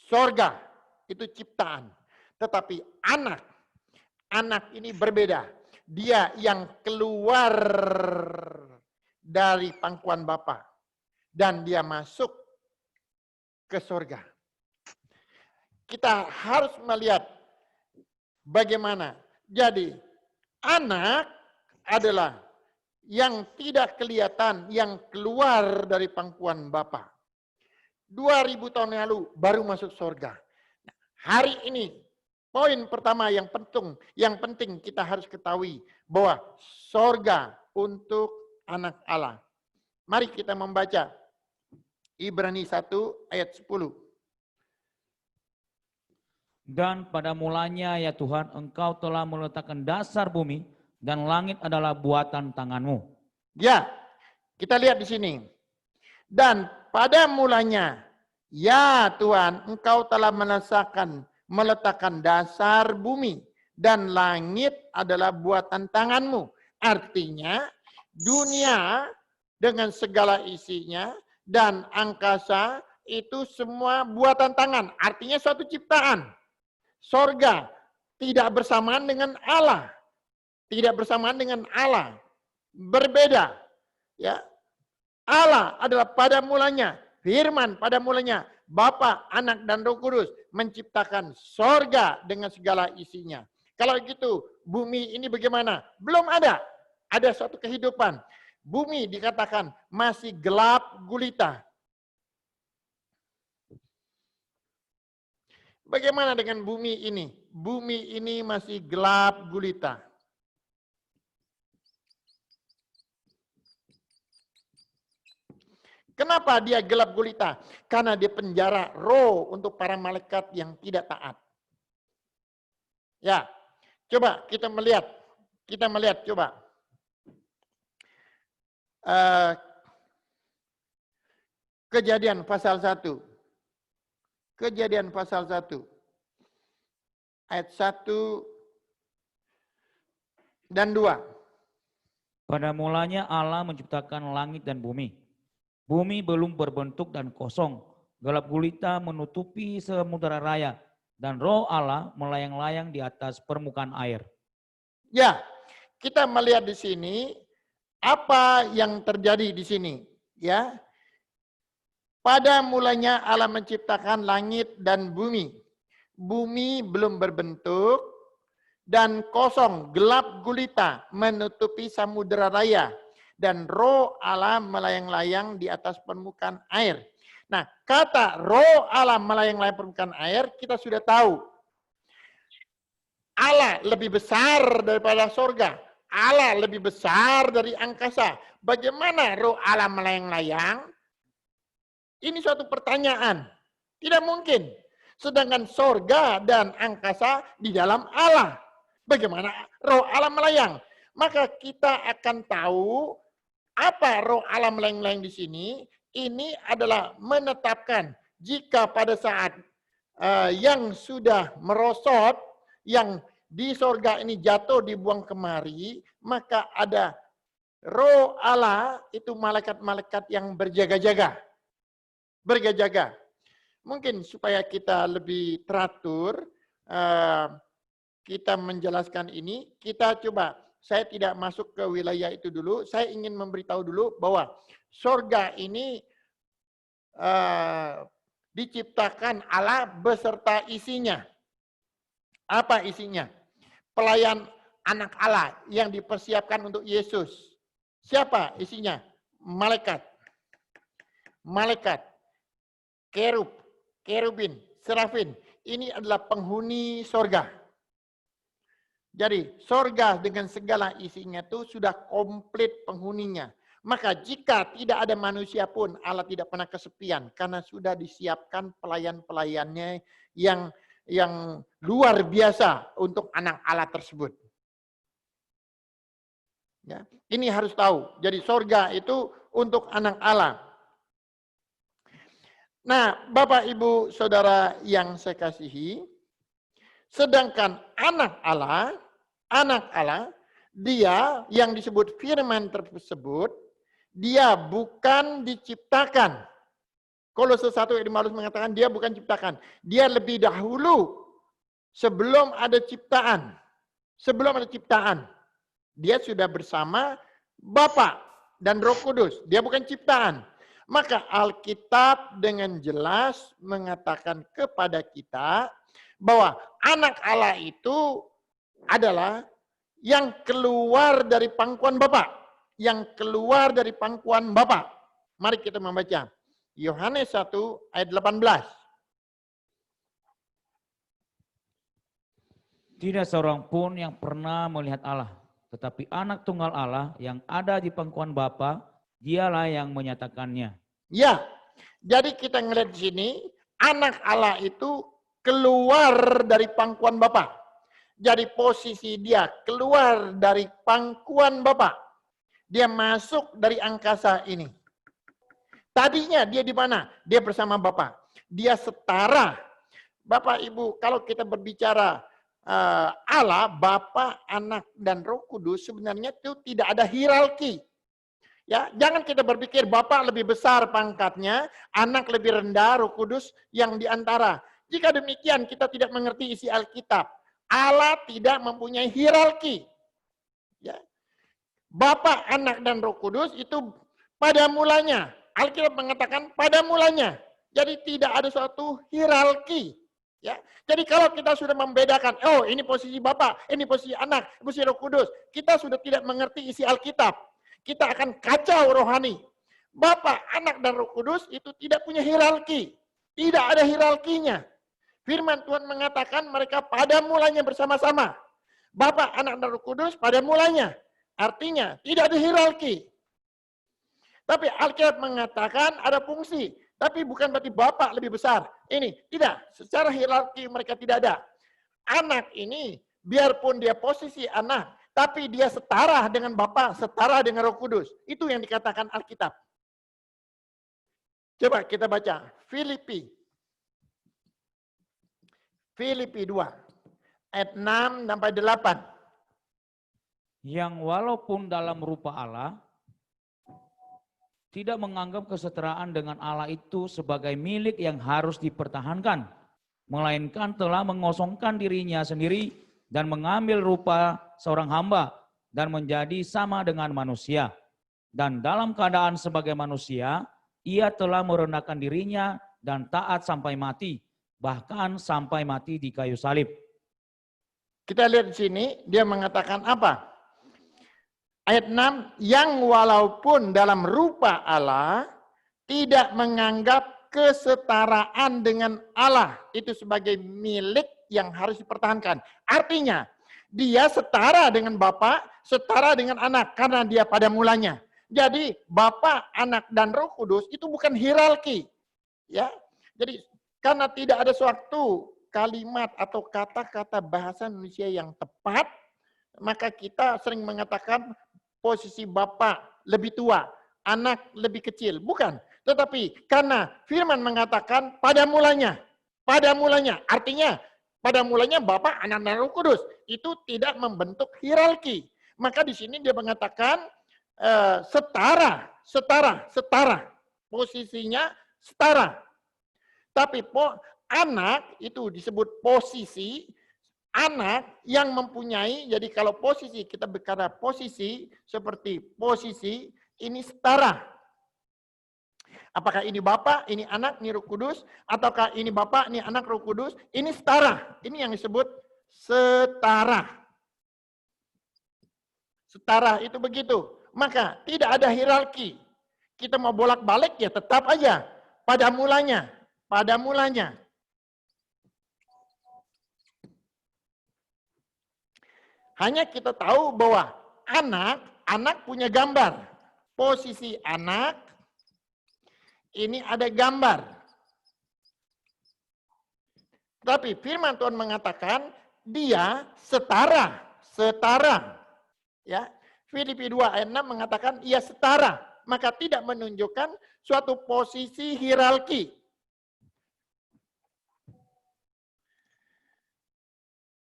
Surga itu ciptaan. Tetapi anak ini berbeda. Dia yang keluar dari pangkuan Bapa dan dia masuk ke surga. Kita harus melihat bagaimana. Jadi anak adalah yang tidak kelihatan, yang keluar dari pangkuan Bapa. 2000 tahun lalu baru masuk surga. Hari ini poin pertama yang penting kita harus ketahui bahwa surga untuk anak Allah. Mari kita membaca Ibrani 1 ayat 10. Dan pada mulanya ya Tuhan, Engkau telah meletakkan dasar bumi dan langit adalah buatan tangan-Mu. Ya, kita lihat di sini. Dan pada mulanya, ya Tuhan, Engkau telah meletakkan dasar bumi dan langit adalah buatan tangan-Mu. Artinya, dunia dengan segala isinya dan angkasa itu semua buatan tangan. Artinya suatu ciptaan. Sorga tidak bersamaan dengan Allah. Tidak bersamaan dengan Allah. Berbeda. Ya, Allah adalah pada mulanya, firman pada mulanya, Bapa, Anak, dan Roh Kudus menciptakan sorga dengan segala isinya. Kalau gitu, bumi ini bagaimana? Belum ada. Ada suatu kehidupan. Bumi dikatakan masih gelap gulita. Bagaimana dengan bumi ini? Bumi ini masih gelap gulita. Kenapa dia gelap gulita? Karena dia penjara roh untuk para malaikat yang tidak taat. Ya, coba kita melihat coba. Kejadian pasal 1. Kejadian pasal 1. Ayat 1 dan 2. Pada mulanya Allah menciptakan langit dan bumi. Bumi belum berbentuk dan kosong. Gelap gulita menutupi samudera raya. Dan roh Allah melayang-layang di atas permukaan air. Ya, kita melihat di sini apa yang terjadi di sini. Ya, pada mulanya Allah menciptakan langit dan bumi. Bumi belum berbentuk dan kosong, gelap gulita menutupi samudera raya. Dan roh Allah melayang-layang di atas permukaan air. Nah, kata roh Allah melayang-layang permukaan air, kita sudah tahu. Allah lebih besar daripada sorga. Allah lebih besar dari angkasa. Bagaimana roh Allah melayang-layang? Ini suatu pertanyaan. Tidak mungkin. Sedangkan sorga dan angkasa di dalam Allah. Bagaimana roh Allah melayang? Maka kita akan tahu apa roh Allah melayang-layang di sini. Ini adalah menetapkan jika pada saat yang sudah merosot, yang di sorga ini jatuh dibuang kemari, maka ada roh Allah, itu malaikat-malaikat yang berjaga-jaga. Berjaga-jaga. Mungkin supaya kita lebih teratur, kita menjelaskan ini, kita coba, saya tidak masuk ke wilayah itu dulu, saya ingin memberitahu dulu bahwa sorga ini diciptakan Allah beserta isinya. Apa isinya? Pelayan anak Allah yang dipersiapkan untuk Yesus. Siapa isinya? Malaikat. Malaikat. Kerub, kerubin, serafin. Ini adalah penghuni sorga. Jadi sorga dengan segala isinya itu sudah komplit penghuninya. Maka jika tidak ada manusia pun Allah tidak pernah kesepian. Karena sudah disiapkan pelayan-pelayannya yang luar biasa untuk anak Allah tersebut. Ya, ini harus tahu. Jadi sorga itu untuk anak Allah. Nah, Bapak, Ibu, Saudara yang saya kasihi, sedangkan anak Allah, dia yang disebut firman tersebut, dia bukan diciptakan. Kolose 1 ayat 15 mengatakan dia bukan ciptakan. Dia lebih dahulu sebelum ada ciptaan. Sebelum ada ciptaan. Dia sudah bersama Bapa dan Roh Kudus. Dia bukan ciptaan. Maka Alkitab dengan jelas mengatakan kepada kita bahwa anak Allah itu adalah yang keluar dari pangkuan Bapa. Yang keluar dari pangkuan Bapa. Mari kita membaca. Yohanes 1 ayat 18. Tidak seorang pun yang pernah melihat Allah. Tetapi anak tunggal Allah yang ada di pangkuan Bapa, dialah yang menyatakannya. Ya, jadi kita ngelihat di sini, anak Allah itu keluar dari pangkuan Bapa. Jadi posisi dia keluar dari pangkuan Bapa. Dia masuk dari angkasa ini. Tadinya dia di mana? Dia bersama Bapa. Dia setara. Bapak Ibu, kalau kita berbicara Allah, Bapa, Anak, dan Roh Kudus, sebenarnya itu tidak ada hierarki. Ya, jangan kita berpikir Bapa lebih besar pangkatnya, Anak lebih rendah, Roh Kudus yang di antara. Jika demikian kita tidak mengerti isi Alkitab. Allah tidak mempunyai hierarki. Ya. Bapa, Anak, dan Roh Kudus itu pada mulanya. Alkitab mengatakan pada mulanya. Jadi tidak ada suatu hierarki. Ya. Jadi kalau kita sudah membedakan, oh ini posisi Bapa, ini posisi Anak, posisi Roh Kudus, kita sudah tidak mengerti isi Alkitab. Kita akan kacau rohani. Bapa, Anak, dan Roh Kudus itu tidak punya hierarki. Tidak ada hierarkinya. Firman Tuhan mengatakan mereka pada mulanya bersama-sama. Bapa, Anak, dan Roh Kudus pada mulanya. Artinya tidak ada hierarki. Tapi Alkitab mengatakan ada fungsi. Tapi bukan berarti Bapa lebih besar. Ini tidak. Secara hierarki mereka tidak ada. Anak ini biarpun dia posisi anak, tapi dia setara dengan Bapa, setara dengan Roh Kudus. Itu yang dikatakan Alkitab. Coba kita baca Filipi 2 ayat 6 sampai 8. Yang walaupun dalam rupa Allah, tidak menganggap kesetaraan dengan Allah itu sebagai milik yang harus dipertahankan, melainkan telah mengosongkan dirinya sendiri dan mengambil rupa seorang hamba dan menjadi sama dengan manusia. Dan dalam keadaan sebagai manusia, ia telah merendahkan dirinya dan taat sampai mati, bahkan sampai mati di kayu salib. Kita lihat di sini, dia mengatakan apa? Ayat 6, yang walaupun dalam rupa Allah, tidak menganggap kesetaraan dengan Allah itu sebagai milik yang harus dipertahankan. Artinya, dia setara dengan Bapa, setara dengan Anak, karena dia pada mulanya. Jadi, Bapa, Anak, dan Roh Kudus itu bukan hierarki. Ya, jadi karena tidak ada suatu kalimat atau kata-kata bahasa Indonesia yang tepat, maka kita sering mengatakan posisi Bapa lebih tua, Anak lebih kecil. Bukan. Tetapi karena firman mengatakan pada mulanya. Pada mulanya. Artinya pada mulanya Bapa, Anak, dan Roh Kudus. Itu tidak membentuk hierarki. Maka di sini dia mengatakan setara. Posisinya setara. Tapi Anak itu disebut posisi. Anak yang mempunyai, jadi kalau posisi, kita berkata posisi, seperti posisi, ini setara. Apakah ini Bapa, ini Anak, ini Roh Kudus, ataukah ini Bapa, ini Anak, Roh Kudus, ini setara. Ini yang disebut setara. Setara itu begitu. Maka tidak ada hierarki. Kita mau bolak-balik ya tetap aja. Pada mulanya. Pada mulanya. Hanya kita tahu bahwa anak punya gambar. Posisi anak, ini ada gambar. Tapi firman Tuhan mengatakan dia setara. Ya, Filipi 2 ayat 6 mengatakan ia setara. Maka tidak menunjukkan suatu posisi hierarki.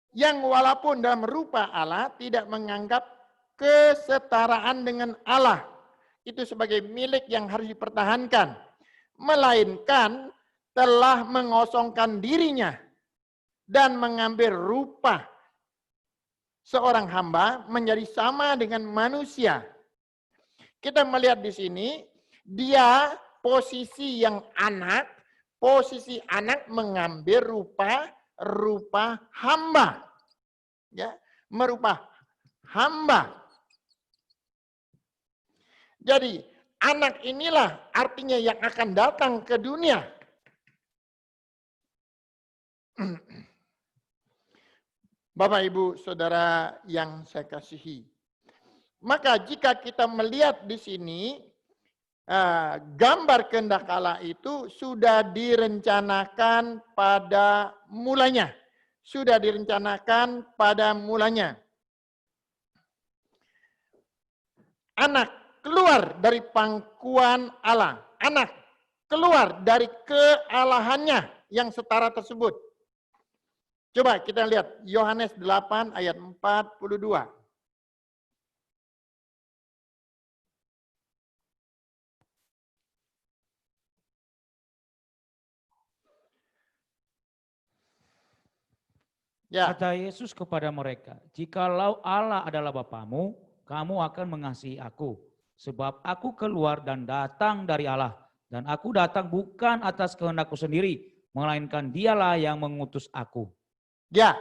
Yang walaupun dalam rupa Allah tidak menganggap kesetaraan dengan Allah itu sebagai milik yang harus dipertahankan, melainkan telah mengosongkan dirinya dan mengambil rupa seorang hamba menjadi sama dengan manusia. Kita melihat di sini dia posisi yang posisi anak mengambil rupa hamba, ya, merupa hamba. Jadi anak inilah artinya yang akan datang ke dunia. Bapak, Ibu, Saudara yang saya kasihi, maka jika kita melihat di sini gambar kehendak Allah itu sudah direncanakan pada mulanya. Sudah direncanakan pada mulanya. Anak keluar dari pangkuan Allah. Anak keluar dari kealahannya yang setara tersebut. Coba kita lihat Yohanes 8 ayat 42. Ya. Kata Yesus kepada mereka, jikalau Allah adalah Bapamu, kamu akan mengasihi aku. Sebab aku keluar dan datang dari Allah. Dan aku datang bukan atas kehendakku sendiri, melainkan dialah yang mengutus aku. Ya,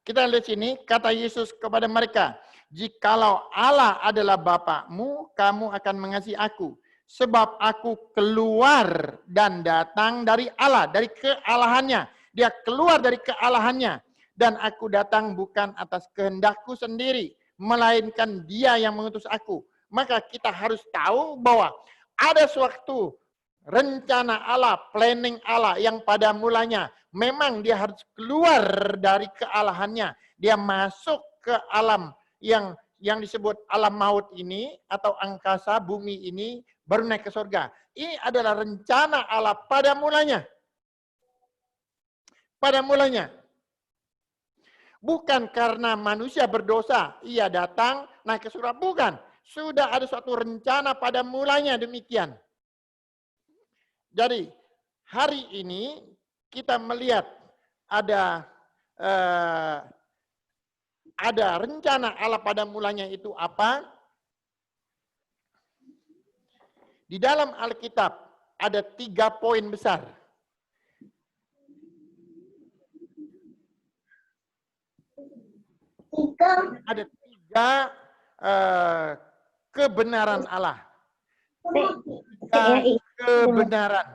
kita lihat sini, kata Yesus kepada mereka, jikalau Allah adalah Bapakmu, kamu akan mengasihi aku. Sebab aku keluar dan datang dari Allah, dari kealahannya. Dia keluar dari kealahannya. Dan aku datang bukan atas kehendakku sendiri, melainkan Dia yang mengutus aku. Maka kita harus tahu bahwa ada suatu rencana Allah, planning Allah yang pada mulanya memang dia harus keluar dari kealahannya. Dia masuk ke alam yang disebut alam maut ini atau angkasa bumi ini baru naik ke surga. Ini adalah rencana Allah pada mulanya. Pada mulanya. Bukan karena manusia berdosa, ia datang naik ke surga. Bukan. Sudah ada suatu rencana pada mulanya demikian. Jadi hari ini kita melihat ada rencana Allah pada mulanya itu apa? Di dalam Alkitab ada 3 poin besar. Ada 3 kebenaran Allah. 3 kebenaran.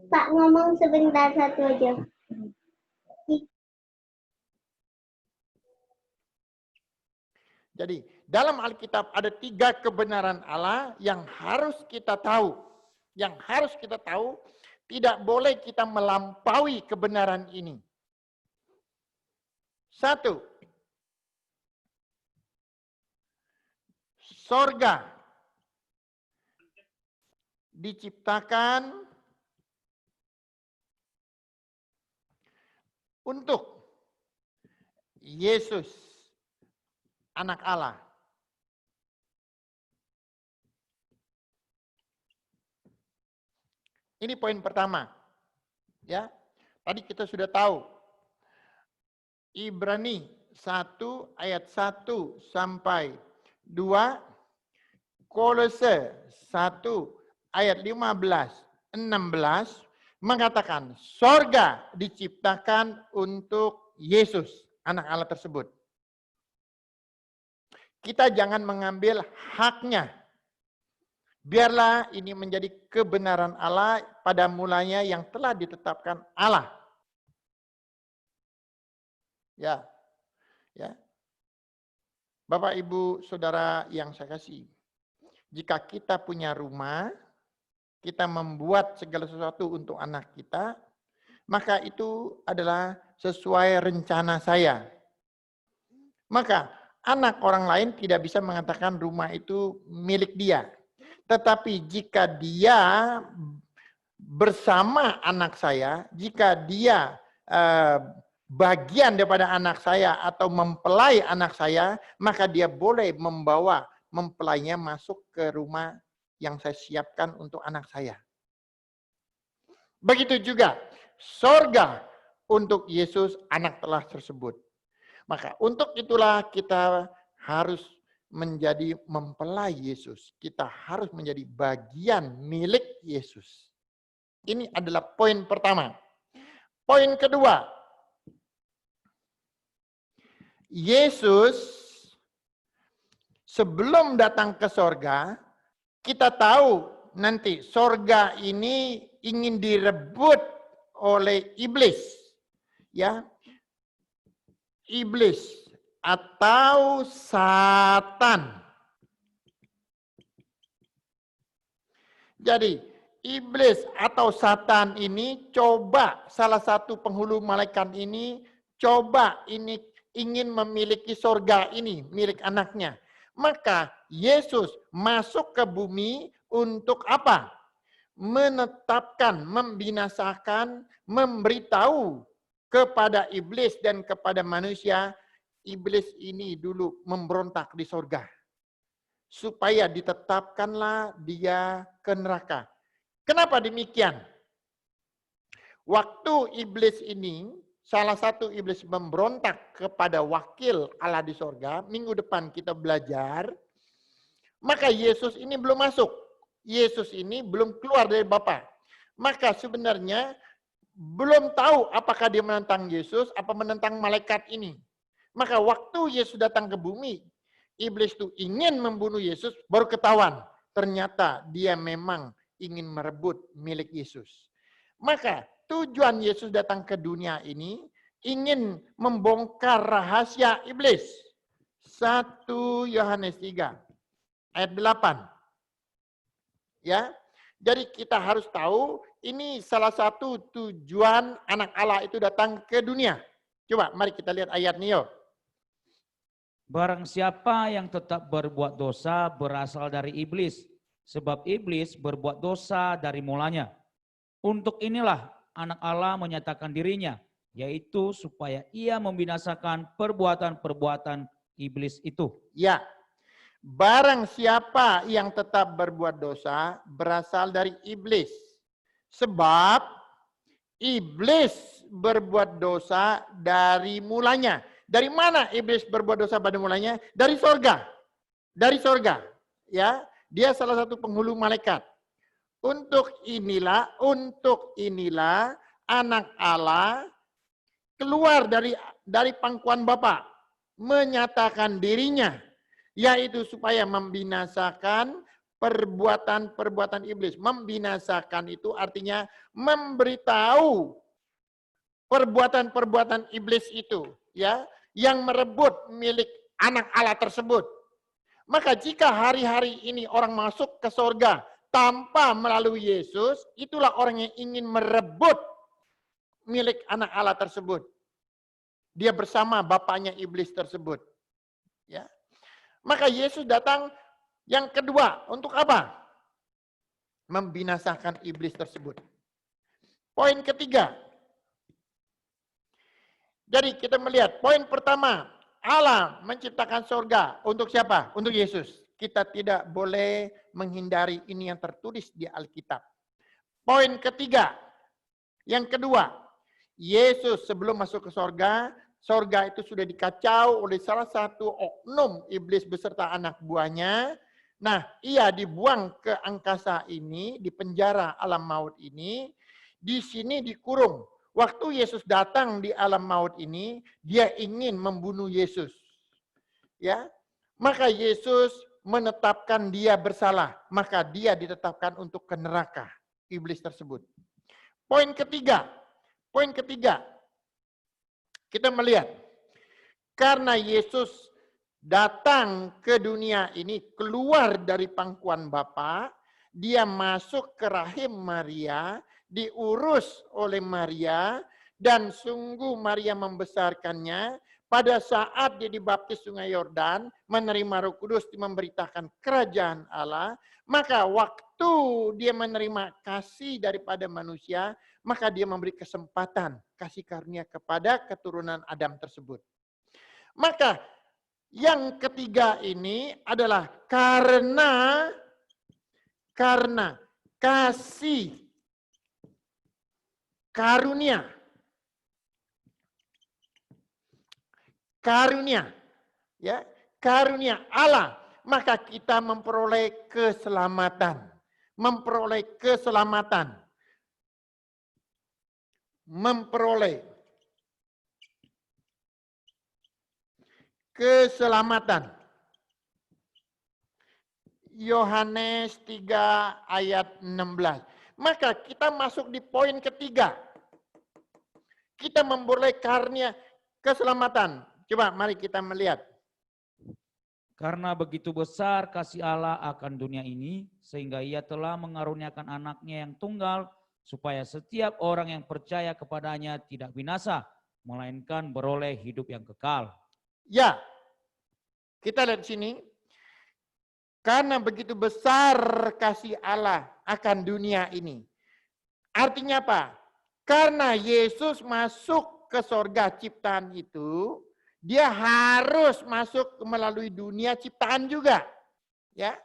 Pak ngomong sebentar satu aja. Jadi dalam Alkitab ada 3 kebenaran Allah yang harus kita tahu. Yang harus kita tahu, tidak boleh kita melampaui kebenaran ini. 1. Sorga diciptakan untuk Yesus, anak Allah. Ini poin pertama. Ya. Tadi kita sudah tahu. Ibrani 1 ayat 1 sampai 2, Kolose 1 ayat 15-16 mengatakan sorga diciptakan untuk Yesus, anak Allah tersebut. Kita jangan mengambil haknya. Biarlah ini menjadi kebenaran Allah pada mulanya yang telah ditetapkan Allah. Ya. Ya. Bapak, Ibu, Saudara yang saya kasih. Jika kita punya rumah, kita membuat segala sesuatu untuk anak kita, maka itu adalah sesuai rencana saya. Maka anak orang lain tidak bisa mengatakan rumah itu milik dia. Tetapi jika dia bersama anak saya, jika dia bagian daripada anak saya atau mempelai anak saya, maka dia boleh membawa mempelainya masuk ke rumah yang saya siapkan untuk anak saya. Begitu juga sorga untuk Yesus, anak telah tersebut. Maka untuk itulah kita harus menjadi mempelai Yesus. Kita harus menjadi bagian milik Yesus. Ini adalah poin pertama. Poin kedua, Yesus sebelum datang ke sorga, kita tahu nanti sorga ini ingin direbut oleh iblis. Ya, iblis atau Satan. Jadi iblis atau Satan ini coba, salah satu penghulu malaikat ini coba ini ingin memiliki sorga ini milik anaknya. Maka Yesus masuk ke bumi untuk apa? Menetapkan, membinasakan, memberitahu kepada iblis dan kepada manusia, iblis ini dulu memberontak di sorga. Supaya ditetapkanlah dia ke neraka. Kenapa demikian? Waktu iblis ini, salah satu iblis memberontak kepada wakil Allah di sorga, minggu depan kita belajar, maka Yesus ini belum masuk. Yesus ini belum keluar dari Bapa. Maka sebenarnya belum tahu apakah dia menentang Yesus, apa menentang malaikat ini. Maka waktu Yesus datang ke bumi, iblis itu ingin membunuh Yesus, baru ketahuan. Ternyata dia memang ingin merebut milik Yesus. Maka tujuan Yesus datang ke dunia ini ingin membongkar rahasia iblis. 1 Yohanes 3 ayat 8. Ya. Jadi kita harus tahu ini salah satu tujuan anak Allah itu datang ke dunia. Coba mari kita lihat ayat ini yuk. Barang siapa yang tetap berbuat dosa berasal dari iblis, sebab iblis berbuat dosa dari mulanya. Untuk inilah anak Allah menyatakan dirinya, yaitu supaya ia membinasakan perbuatan-perbuatan iblis itu. Ya, barang siapa yang tetap berbuat dosa berasal dari iblis. Sebab iblis berbuat dosa dari mulanya. Dari mana iblis berbuat dosa pada mulanya? Dari sorga. Dari sorga. Ya, dia salah satu penghulu malaikat. Untuk inilah anak Allah keluar dari pangkuan Bapa, menyatakan dirinya, yaitu supaya membinasakan perbuatan-perbuatan iblis. Membinasakan itu artinya memberitahu perbuatan-perbuatan iblis itu, ya, yang merebut milik anak Allah tersebut. Maka jika hari-hari ini orang masuk ke sorga tanpa melalui Yesus, itulah orang yang ingin merebut milik anak Allah tersebut. Dia bersama bapaknya iblis tersebut. Ya. Maka Yesus datang yang kedua, untuk apa? Membinasakan iblis tersebut. Poin ketiga. Jadi kita melihat, poin pertama, Allah menciptakan surga. Untuk siapa? Untuk Yesus. Kita tidak boleh menghindari ini yang tertulis di Alkitab. Poin ketiga, yang kedua, Yesus sebelum masuk ke surga, surga itu sudah dikacau oleh salah satu oknum iblis beserta anak buahnya. Nah, ia dibuang ke angkasa ini, di penjara alam maut ini, di sini dikurung. Waktu Yesus datang di alam maut ini, dia ingin membunuh Yesus. Ya, maka Yesus menetapkan dia bersalah, maka dia ditetapkan untuk ke neraka iblis tersebut. Poin ketiga, kita melihat karena Yesus datang ke dunia ini, keluar dari pangkuan Bapa, dia masuk ke rahim Maria, diurus oleh Maria, dan sungguh Maria membesarkannya. Pada saat dia dibaptis Sungai Yordan, menerima Roh Kudus, memberitakan kerajaan Allah, maka waktu dia menerima kasih daripada manusia, maka dia memberi kesempatan kasih karunia kepada keturunan Adam tersebut. Maka yang ketiga ini adalah karena kasih karunia, ya, karunia Allah, maka kita memperoleh keselamatan, Yohanes 3 ayat 16. Maka kita masuk di poin ketiga. Kita memperoleh karunia keselamatan. Coba mari kita melihat. Karena begitu besar kasih Allah akan dunia ini, sehingga ia telah mengaruniakan anaknya yang tunggal, supaya setiap orang yang percaya kepadanya tidak binasa, melainkan beroleh hidup yang kekal. Ya, kita lihat sini. Karena begitu besar kasih Allah akan dunia ini. Artinya apa? Karena Yesus masuk ke sorga ciptaan itu, dia harus masuk melalui dunia ciptaan juga. Ya,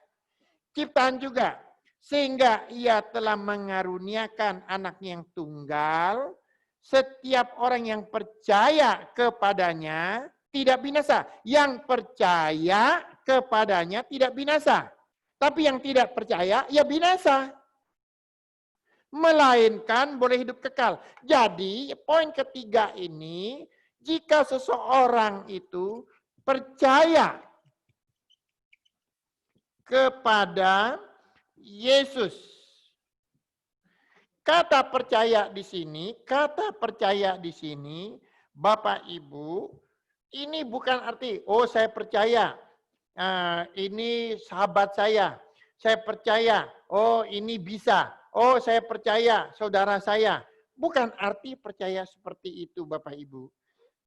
ciptaan juga. Sehingga ia telah mengaruniakan anaknya yang tunggal, setiap orang yang percaya kepadanya tidak binasa. Yang percaya kepadanya tidak binasa. Tapi yang tidak percaya, ya binasa. Melainkan boleh hidup kekal. Jadi poin ketiga ini, jika seseorang itu percaya kepada Yesus. Kata percaya di sini, Bapak Ibu, ini bukan arti, oh saya percaya, ini sahabat saya percaya, oh ini bisa, oh saya percaya saudara saya. Bukan arti percaya seperti itu Bapak Ibu.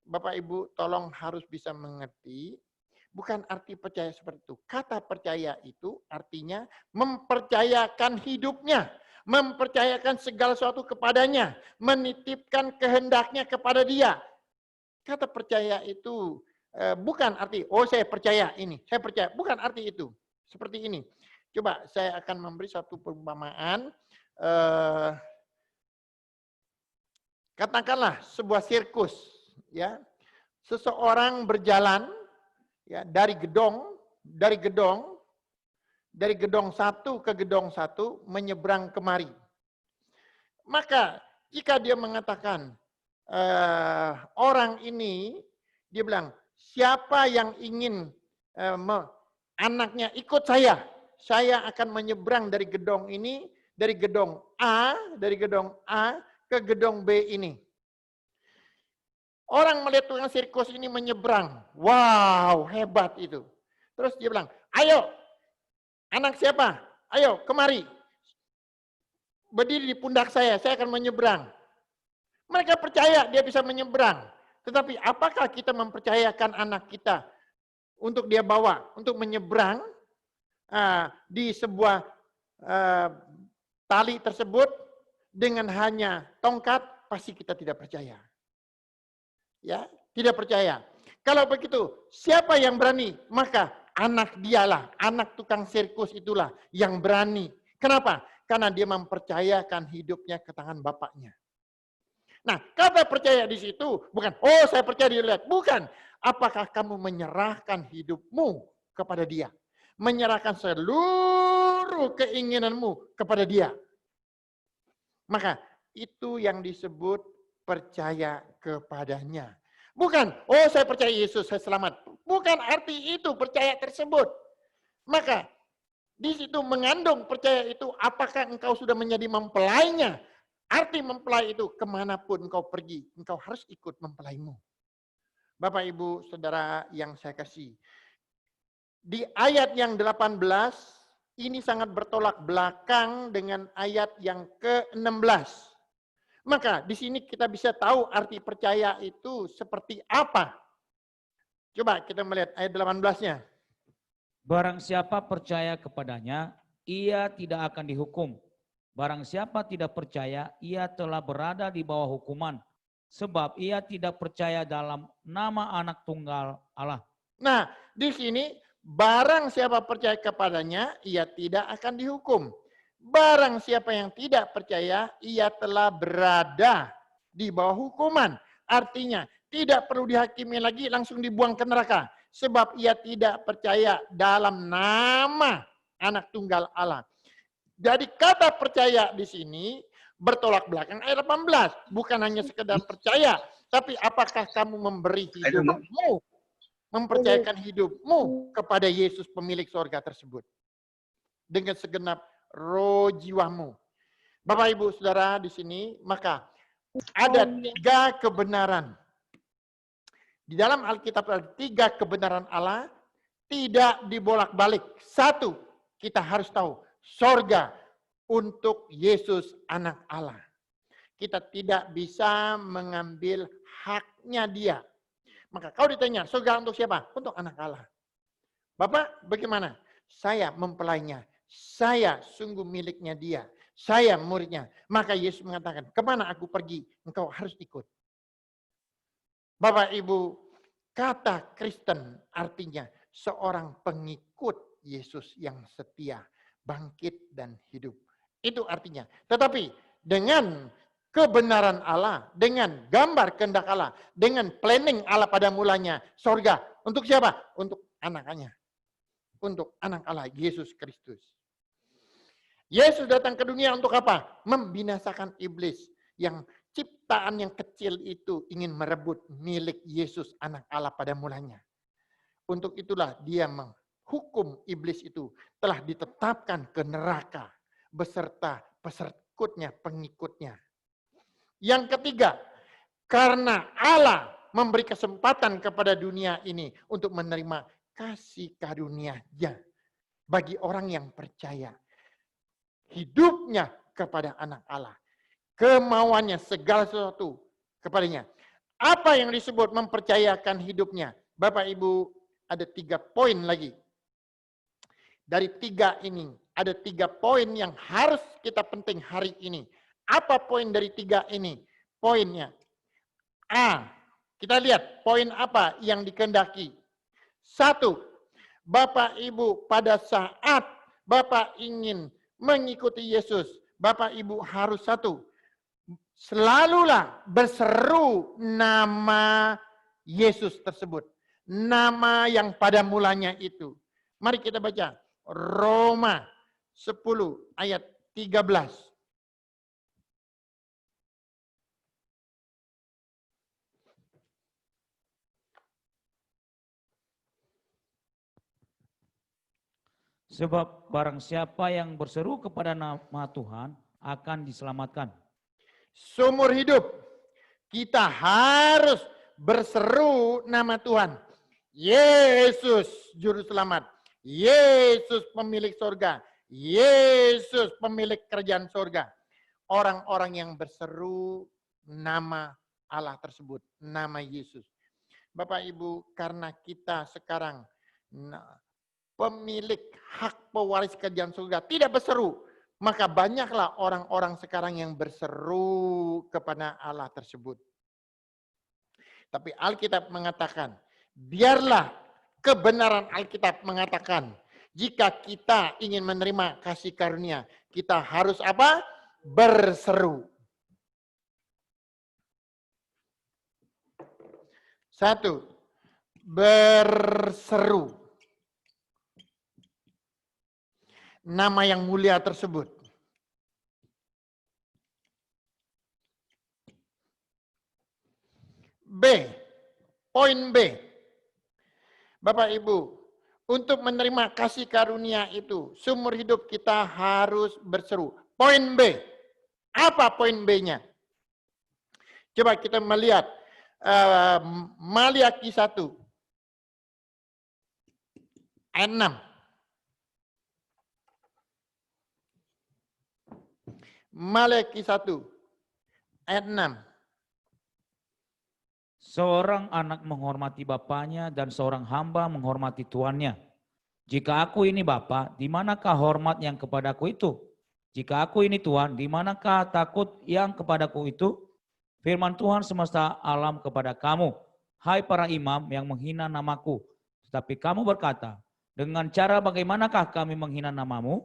Bapak Ibu tolong harus bisa mengerti, bukan arti percaya seperti itu. Kata percaya itu artinya mempercayakan hidupnya, mempercayakan segala sesuatu kepadanya, menitipkan kehendaknya kepada dia. Kata percaya itu bukan arti, oh saya percaya ini, saya percaya. Bukan arti itu. Seperti ini. Coba saya akan memberi satu perumpamaan. Katakanlah sebuah sirkus. Ya, seseorang berjalan ya dari gedong satu ke gedong satu menyeberang kemari. Maka jika dia mengatakan orang ini, dia bilang siapa yang ingin anaknya ikut saya akan menyeberang dari gedong ini, dari gedong A ke gedong B ini. Orang melihat tukang sirkus ini menyeberang. Wow, hebat itu. Terus dia bilang, ayo, anak siapa? Ayo, kemari. Berdiri di pundak saya akan menyeberang. Mereka percaya dia bisa menyeberang. Tetapi apakah kita mempercayakan anak kita untuk dia bawa, untuk menyeberang di sebuah tali tersebut dengan hanya tongkat? Pasti kita tidak percaya. Ya, tidak percaya. Kalau begitu, siapa yang berani? Maka anak dialah, anak tukang sirkus itulah yang berani. Kenapa? Karena dia mempercayakan hidupnya ke tangan bapaknya. Nah, kata percaya di situ bukan, oh saya percaya dia lihat. Bukan. Apakah kamu menyerahkan hidupmu kepada dia? Menyerahkan seluruh keinginanmu kepada dia. Maka itu yang disebut percaya kepadanya. Bukan, oh saya percaya Yesus, saya selamat. Bukan arti itu percaya tersebut. Maka di situ mengandung percaya itu, apakah engkau sudah menjadi mempelainya? Arti mempelai itu kemanapun engkau pergi, engkau harus ikut mempelaimu. Bapak, Ibu, Saudara yang saya kasih. Di ayat yang 18, ini sangat bertolak belakang dengan ayat yang ke-16. Maka di sini kita bisa tahu arti percaya itu seperti apa. Coba kita melihat ayat 18-nya. Barang siapa percaya kepadanya, ia tidak akan dihukum. Barang siapa tidak percaya, ia telah berada di bawah hukuman. Sebab ia tidak percaya dalam nama anak tunggal Allah. Nah, di sini barang siapa percaya kepadanya, ia tidak akan dihukum. Barang siapa yang tidak percaya, ia telah berada di bawah hukuman. Artinya, tidak perlu dihakimi lagi, langsung dibuang ke neraka. Sebab ia tidak percaya dalam nama anak tunggal Allah. Jadi kata percaya di sini bertolak belakang ayat 18. Bukan hanya sekedar percaya, tapi apakah kamu memberi hidupmu, mempercayakan hidupmu kepada Yesus pemilik sorga tersebut. Dengan segenap roh jiwamu. Bapak, Ibu, Saudara di sini, maka ada 3 kebenaran. Di dalam Alkitab ada 3 kebenaran Allah, tidak dibolak-balik. Satu, kita harus tahu, sorga untuk Yesus anak Allah. Kita tidak bisa mengambil haknya dia. Maka kau ditanya, surga untuk siapa? Untuk anak Allah. Bapak, bagaimana? Saya mempelainya. Saya sungguh miliknya dia. Saya muridnya. Maka Yesus mengatakan, kemana aku pergi? Engkau harus ikut. Bapak, Ibu, kata Kristen artinya seorang pengikut Yesus yang setia, bangkit dan hidup. Itu artinya. Tetapi dengan kebenaran Allah, dengan gambar kehendak Allah, dengan planning Allah pada mulanya, sorga. Untuk siapa? Untuk anak-anaknya. Untuk anak Allah, Yesus Kristus. Yesus datang ke dunia untuk apa? Membinasakan iblis yang ciptaan yang kecil itu ingin merebut milik Yesus anak Allah pada mulanya. Untuk itulah dia menghukum iblis itu telah ditetapkan ke neraka beserta pesertanya, pengikutnya. Yang ketiga, karena Allah memberi kesempatan kepada dunia ini untuk menerima kasih karunia-Nya bagi orang yang percaya. Hidupnya kepada anak Allah. Kemauannya segala sesuatu kepadanya. Apa yang disebut mempercayakan hidupnya? Bapak Ibu, ada 3 poin lagi. Dari 3 ini, ada 3 poin yang harus kita penting hari ini. Apa poin dari 3 ini? Poinnya. A, kita lihat poin apa yang dikehendaki. 1, Bapak Ibu pada saat Bapak ingin mengikuti Yesus, Bapak Ibu harus 1, selalulah berseru nama Yesus tersebut. Nama yang pada mulanya itu. Mari kita baca Roma 10 ayat 13. Sebab barang siapa yang berseru kepada nama Tuhan akan diselamatkan. Seumur hidup kita harus berseru nama Tuhan. Yesus juru selamat. Yesus pemilik sorga. Yesus pemilik kerajaan sorga. Orang-orang yang berseru nama Allah tersebut. Nama Yesus. Bapak Ibu, karena kita sekarang pemilik hak pewaris kerajaan surga tidak berseru, maka banyaklah orang-orang sekarang yang berseru kepada Allah tersebut. Tapi Alkitab mengatakan, biarlah kebenaran Alkitab mengatakan, jika kita ingin menerima kasih karunia, kita harus apa? Berseru. 1, berseru. Nama yang mulia tersebut. B, poin B. Bapak Ibu, untuk menerima kasih karunia itu, seumur hidup kita harus berseru. Poin B. Apa poin B-nya? Coba kita melihat Maliaki 1 ayat 6. Maliaki 1 ayat 6. Seorang anak menghormati bapaknya dan seorang hamba menghormati tuannya. Jika aku ini bapa, di manakah hormat yang kepadaku itu? Jika aku ini tuan, di manakah takut yang kepadaku itu? Firman Tuhan semesta alam kepada kamu, hai para imam yang menghina namaku. Tetapi kamu berkata, dengan cara bagaimanakah kami menghina namamu?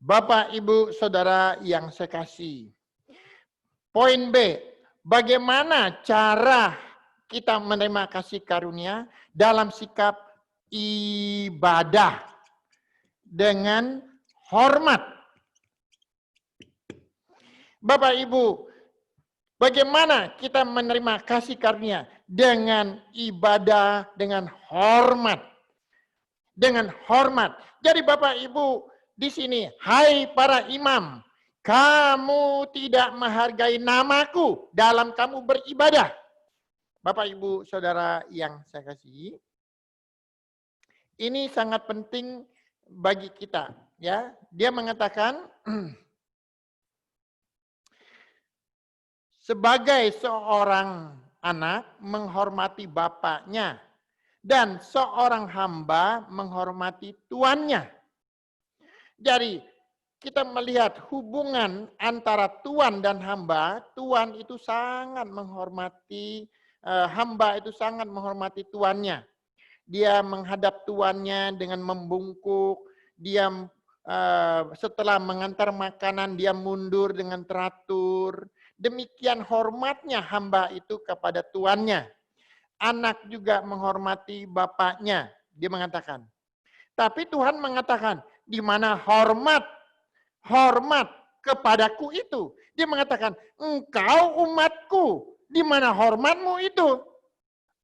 Bapak, Ibu, Saudara yang saya kasih. Poin B, bagaimana cara kita menerima kasih karunia dalam sikap ibadah dengan hormat. Bapak, Ibu, bagaimana kita menerima kasih karunia dengan ibadah, dengan hormat. Dengan hormat. Jadi Bapak, Ibu, di sini, hai para imam, kamu tidak menghargai namaku dalam kamu beribadah. Bapak, Ibu, Saudara yang saya kasihi, Ini sangat penting bagi kita, ya. Dia mengatakan sebagai seorang anak menghormati bapaknya dan seorang hamba menghormati tuannya. Jadi kita melihat hubungan antara tuan dan hamba. Tuan itu sangat menghormati hamba, itu sangat menghormati tuannya. Dia menghadap tuannya dengan membungkuk. Dia setelah mengantar makanan dia mundur dengan teratur. Demikian hormatnya hamba itu kepada tuannya. Anak juga menghormati bapaknya. Dia mengatakan. Tapi Tuhan mengatakan, di mana hormat kepadaku itu. Dia mengatakan, engkau umatku, di mana hormatmu itu?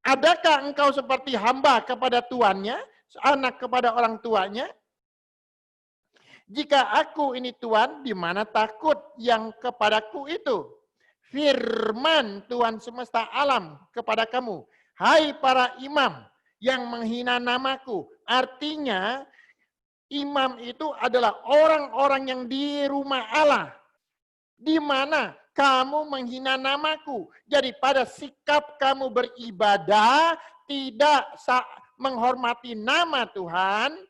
Adakah engkau seperti hamba kepada tuannya, anak kepada orang tuanya? Jika aku ini Tuhan, di mana takut yang kepadaku itu? Firman Tuhan semesta alam kepada kamu, hai para imam yang menghina namaku. Artinya, imam itu adalah orang-orang yang di rumah Allah. Di mana kamu menghina namaku. Jadi pada sikap kamu beribadah, tidak menghormati nama Tuhan,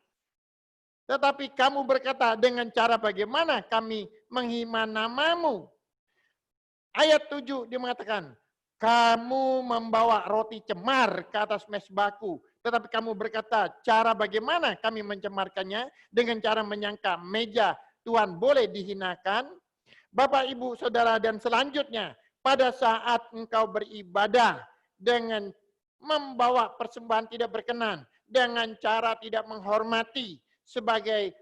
tetapi kamu berkata dengan cara bagaimana kami menghina namamu. Ayat 7 dia mengatakan, kamu membawa roti cemar ke atas mezbahku. Tetapi kamu berkata, cara bagaimana kami mencemarkannya? Dengan cara menyangka meja Tuhan boleh dihinakan. Bapak, Ibu, Saudara, dan selanjutnya, pada saat engkau beribadah dengan membawa persembahan tidak berkenan, dengan cara tidak menghormati sebagai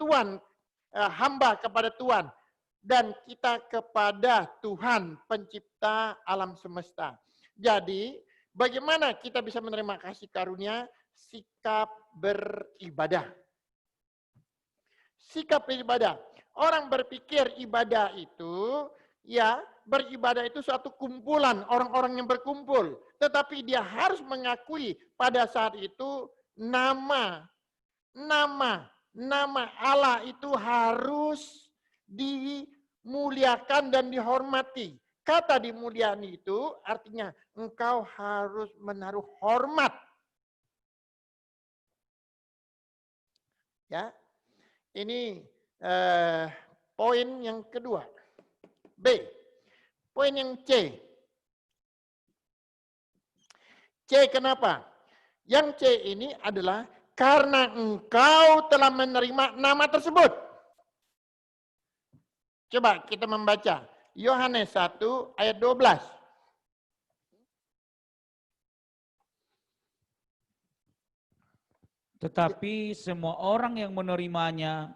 Tuhan, hamba kepada Tuhan, dan kita kepada Tuhan pencipta alam semesta. Jadi, bagaimana kita bisa menerima kasih karunia? Sikap beribadah. Sikap beribadah. Orang berpikir ibadah itu, ya, beribadah itu suatu kumpulan orang-orang yang berkumpul. Tetapi dia harus mengakui pada saat itu nama Allah itu harus dimuliakan dan dihormati. Kata dimuliakan itu artinya engkau harus menaruh hormat. Ya, ini poin yang kedua. B. Poin yang C. C kenapa? Yang C ini adalah karena engkau telah menerima nama tersebut. Coba kita membaca Yohanes 1 ayat 12. Tetapi semua orang yang menerimanya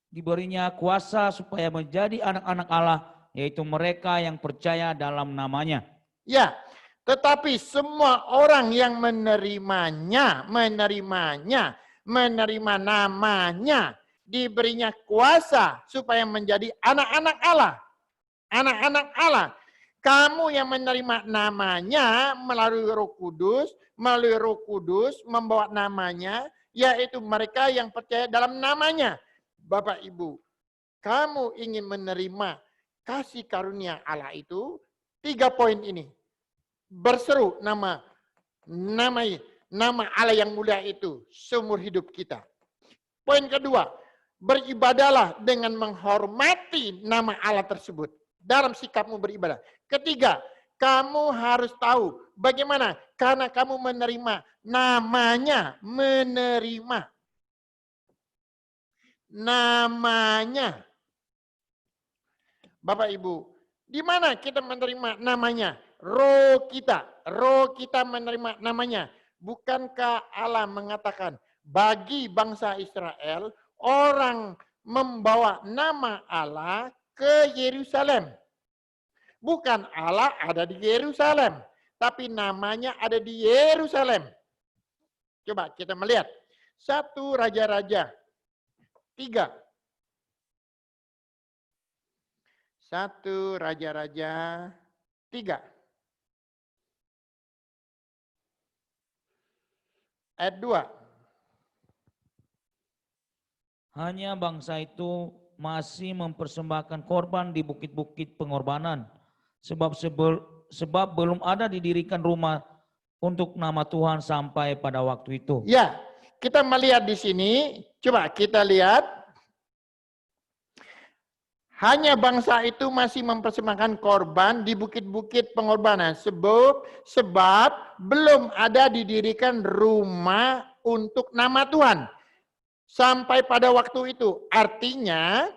diberinya kuasa supaya menjadi anak-anak Allah, yaitu mereka yang percaya dalam namanya. Ya, tetapi semua orang yang menerima namanya, diberinya kuasa supaya menjadi anak-anak Allah. Anak-anak Allah. Kamu yang menerima namanya melalui Roh Kudus, membawa namanya, yaitu mereka yang percaya dalam namanya. Bapak Ibu, kamu ingin menerima kasih karunia Allah itu, 3 poin ini. Berseru nama Allah yang mulia itu seumur hidup kita. Poin kedua, beribadahlah dengan menghormati nama Allah tersebut dalam sikapmu beribadah. Ketiga, kamu harus tahu bagaimana karena kamu menerima namanya, namanya. Bapak Ibu, di mana kita menerima namanya? Roh kita menerima namanya. Bukankah Allah mengatakan bagi bangsa Israel orang membawa nama Allah ke Yerusalem? Bukan Allah ada di Yerusalem, tapi namanya ada di Yerusalem. Coba kita melihat 1 Raja-Raja 3. 1 Raja-Raja 3. Ayat 2. Hanya bangsa itu masih mempersembahkan korban di bukit-bukit pengorbanan. Sebab belum ada didirikan rumah untuk nama Tuhan sampai pada waktu itu. Ya, kita melihat di sini, coba kita lihat. Hanya bangsa itu masih mempersembahkan korban di bukit-bukit pengorbanan. Sebab belum ada didirikan rumah untuk nama Tuhan. Sampai pada waktu itu. Artinya,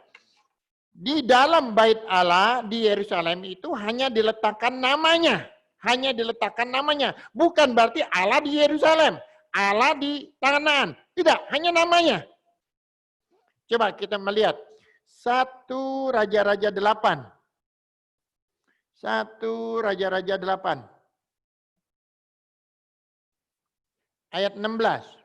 di dalam bait Allah di Yerusalem itu hanya diletakkan namanya. Hanya diletakkan namanya. Bukan berarti Allah di Yerusalem. Allah di Kanaan. Tidak, hanya namanya. Coba kita melihat. 1 Raja-Raja 8. 1 Raja-Raja 8. Ayat 16.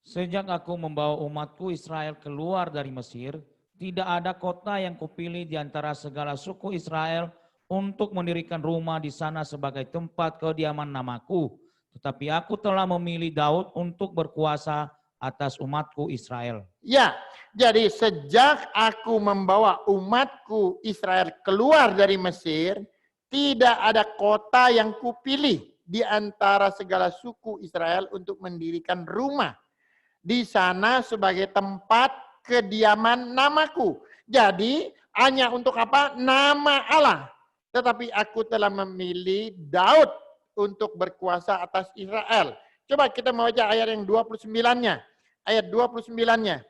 Sejak aku membawa umatku Israel keluar dari Mesir, tidak ada kota yang kupilih di antara segala suku Israel untuk mendirikan rumah di sana sebagai tempat kediaman namaku. Tetapi aku telah memilih Daud untuk berkuasa atas umatku Israel. Ya, jadi sejak aku membawa umatku Israel keluar dari Mesir, tidak ada kota yang kupilih di antara segala suku Israel untuk mendirikan rumah di sana sebagai tempat kediaman namaku. Jadi hanya untuk apa? Nama Allah. Tetapi aku telah memilih Daud untuk berkuasa atas Israel. Coba kita membaca ayat yang 29-nya. Ayat 29-nya.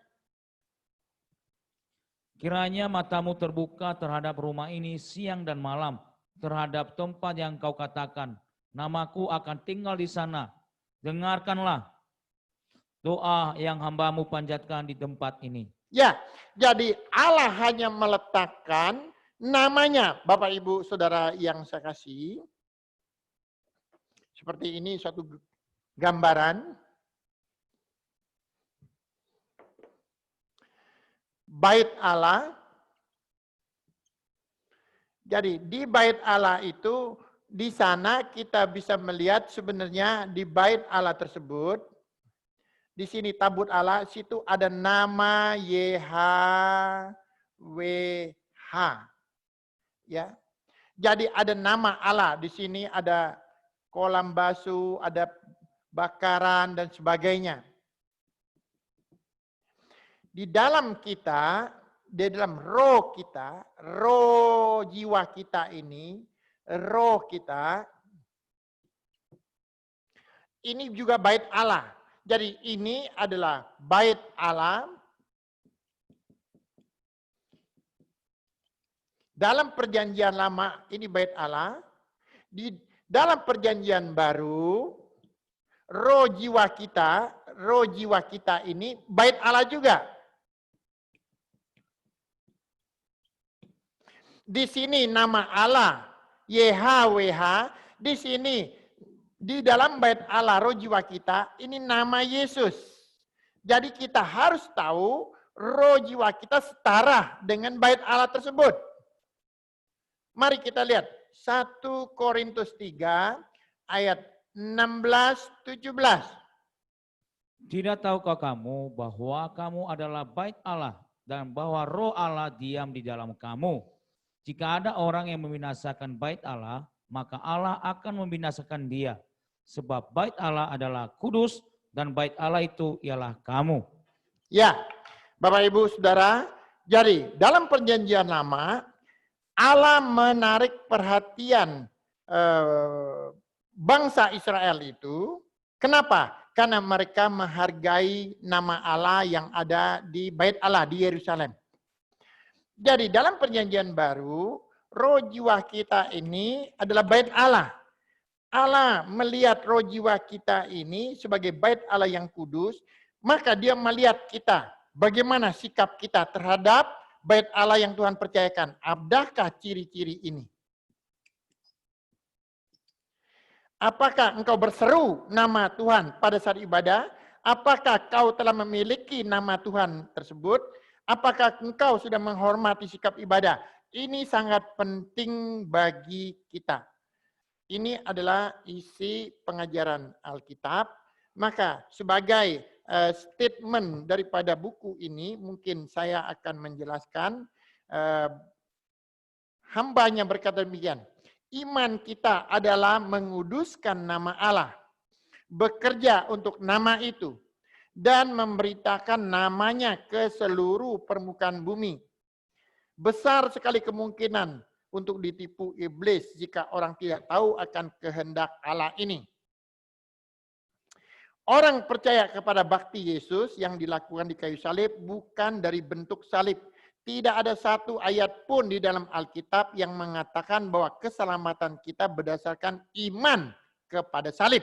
Kiranya matamu terbuka terhadap rumah ini siang dan malam, terhadap tempat yang kau katakan, namaku akan tinggal di sana. Dengarkanlah doa yang hambamu panjatkan di tempat ini. Ya, jadi Allah hanya meletakkan namanya. Bapak, Ibu, Saudara yang saya kasih. Seperti ini suatu gambaran. Bait Allah. Jadi di bait Allah itu, di sana kita bisa melihat sebenarnya di bait Allah tersebut, di sini tabut Allah, situ ada nama YHWH. Ya. Jadi ada nama Allah, di sini ada kolam basuh, ada bakaran dan sebagainya. Di dalam kita, di dalam roh kita, roh jiwa kita ini, roh kita, ini juga bait Allah. Jadi ini adalah bait Allah. Dalam perjanjian lama, ini bait Allah. Di dalam perjanjian baru, roh jiwa kita ini bait Allah juga. Di sini nama Allah YHWH, di sini di dalam bait Allah roh jiwa kita ini nama Yesus. Jadi kita harus tahu roh jiwa kita setara dengan bait Allah tersebut. Mari kita lihat 1 Korintus 3 ayat 16-17. Tidak tahukah kamu bahwa kamu adalah bait Allah dan bahwa roh Allah diam di dalam kamu? Jika ada orang yang membinasakan bait Allah, maka Allah akan membinasakan dia. Sebab bait Allah adalah kudus dan bait Allah itu ialah kamu. Ya, Bapak Ibu Saudara, jadi dalam perjanjian lama, Allah menarik perhatian bangsa Israel itu. Kenapa? Karena mereka menghargai nama Allah yang ada di bait Allah di Yerusalem. Jadi dalam perjanjian baru, roh jiwa kita ini adalah bait Allah. Allah melihat roh jiwa kita ini sebagai bait Allah yang kudus, maka dia melihat kita, bagaimana sikap kita terhadap bait Allah yang Tuhan percayakan. Adakah ciri-ciri ini? Apakah engkau berseru nama Tuhan pada saat ibadah? Apakah kau telah memiliki nama Tuhan tersebut? Apakah engkau sudah menghormati sikap ibadah? Ini sangat penting bagi kita. Ini adalah isi pengajaran Alkitab. Maka sebagai statement daripada buku ini, mungkin saya akan menjelaskan. Hambanya berkata demikian, iman kita adalah menguduskan nama Allah, bekerja untuk nama itu, dan memberitakan namanya ke seluruh permukaan bumi. Besar sekali kemungkinan untuk ditipu iblis jika orang tidak tahu akan kehendak Allah ini. Orang percaya kepada bakti Yesus yang dilakukan di kayu salib bukan dari bentuk salib. Tidak ada satu ayat pun di dalam Alkitab yang mengatakan bahwa keselamatan kita berdasarkan iman kepada salib.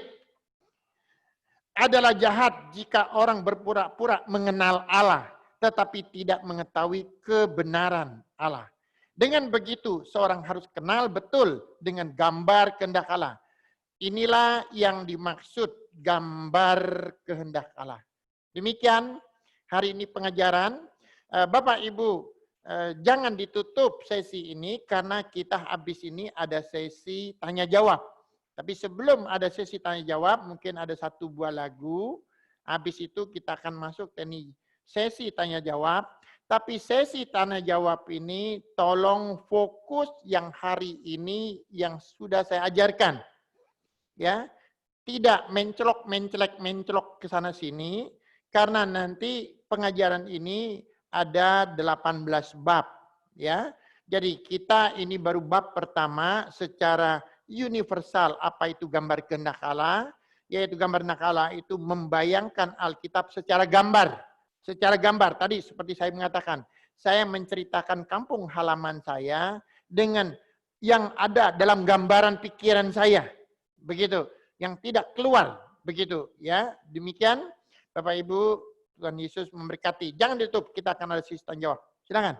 Adalah jahat jika orang berpura-pura mengenal Allah, tetapi tidak mengetahui kebenaran Allah. Dengan begitu, seorang harus kenal betul dengan gambar kehendak Allah. Inilah yang dimaksud gambar kehendak Allah. Demikian hari ini pengajaran. Bapak Ibu, jangan ditutup sesi ini karena kita habis ini ada sesi tanya jawab. Tapi sebelum ada sesi tanya jawab, mungkin ada satu buah lagu. Habis itu kita akan masuk sesi tanya jawab. Tapi sesi tanya jawab ini tolong fokus yang hari ini yang sudah saya ajarkan. Ya, tidak mencelok ke sana sini karena nanti pengajaran ini ada 18 bab, ya. Jadi kita ini baru bab pertama secara universal apa itu gambar kehendak Allah, yaitu gambar kehendak Allah itu membayangkan Alkitab secara gambar. Secara gambar tadi seperti saya mengatakan, saya menceritakan kampung halaman saya dengan yang ada dalam gambaran pikiran saya. Begitu, yang tidak keluar, begitu ya. Demikian Bapak Ibu, Tuhan Yesus memberkati. Jangan ditutup, kita akan ada sesi tanya jawab. Silakan.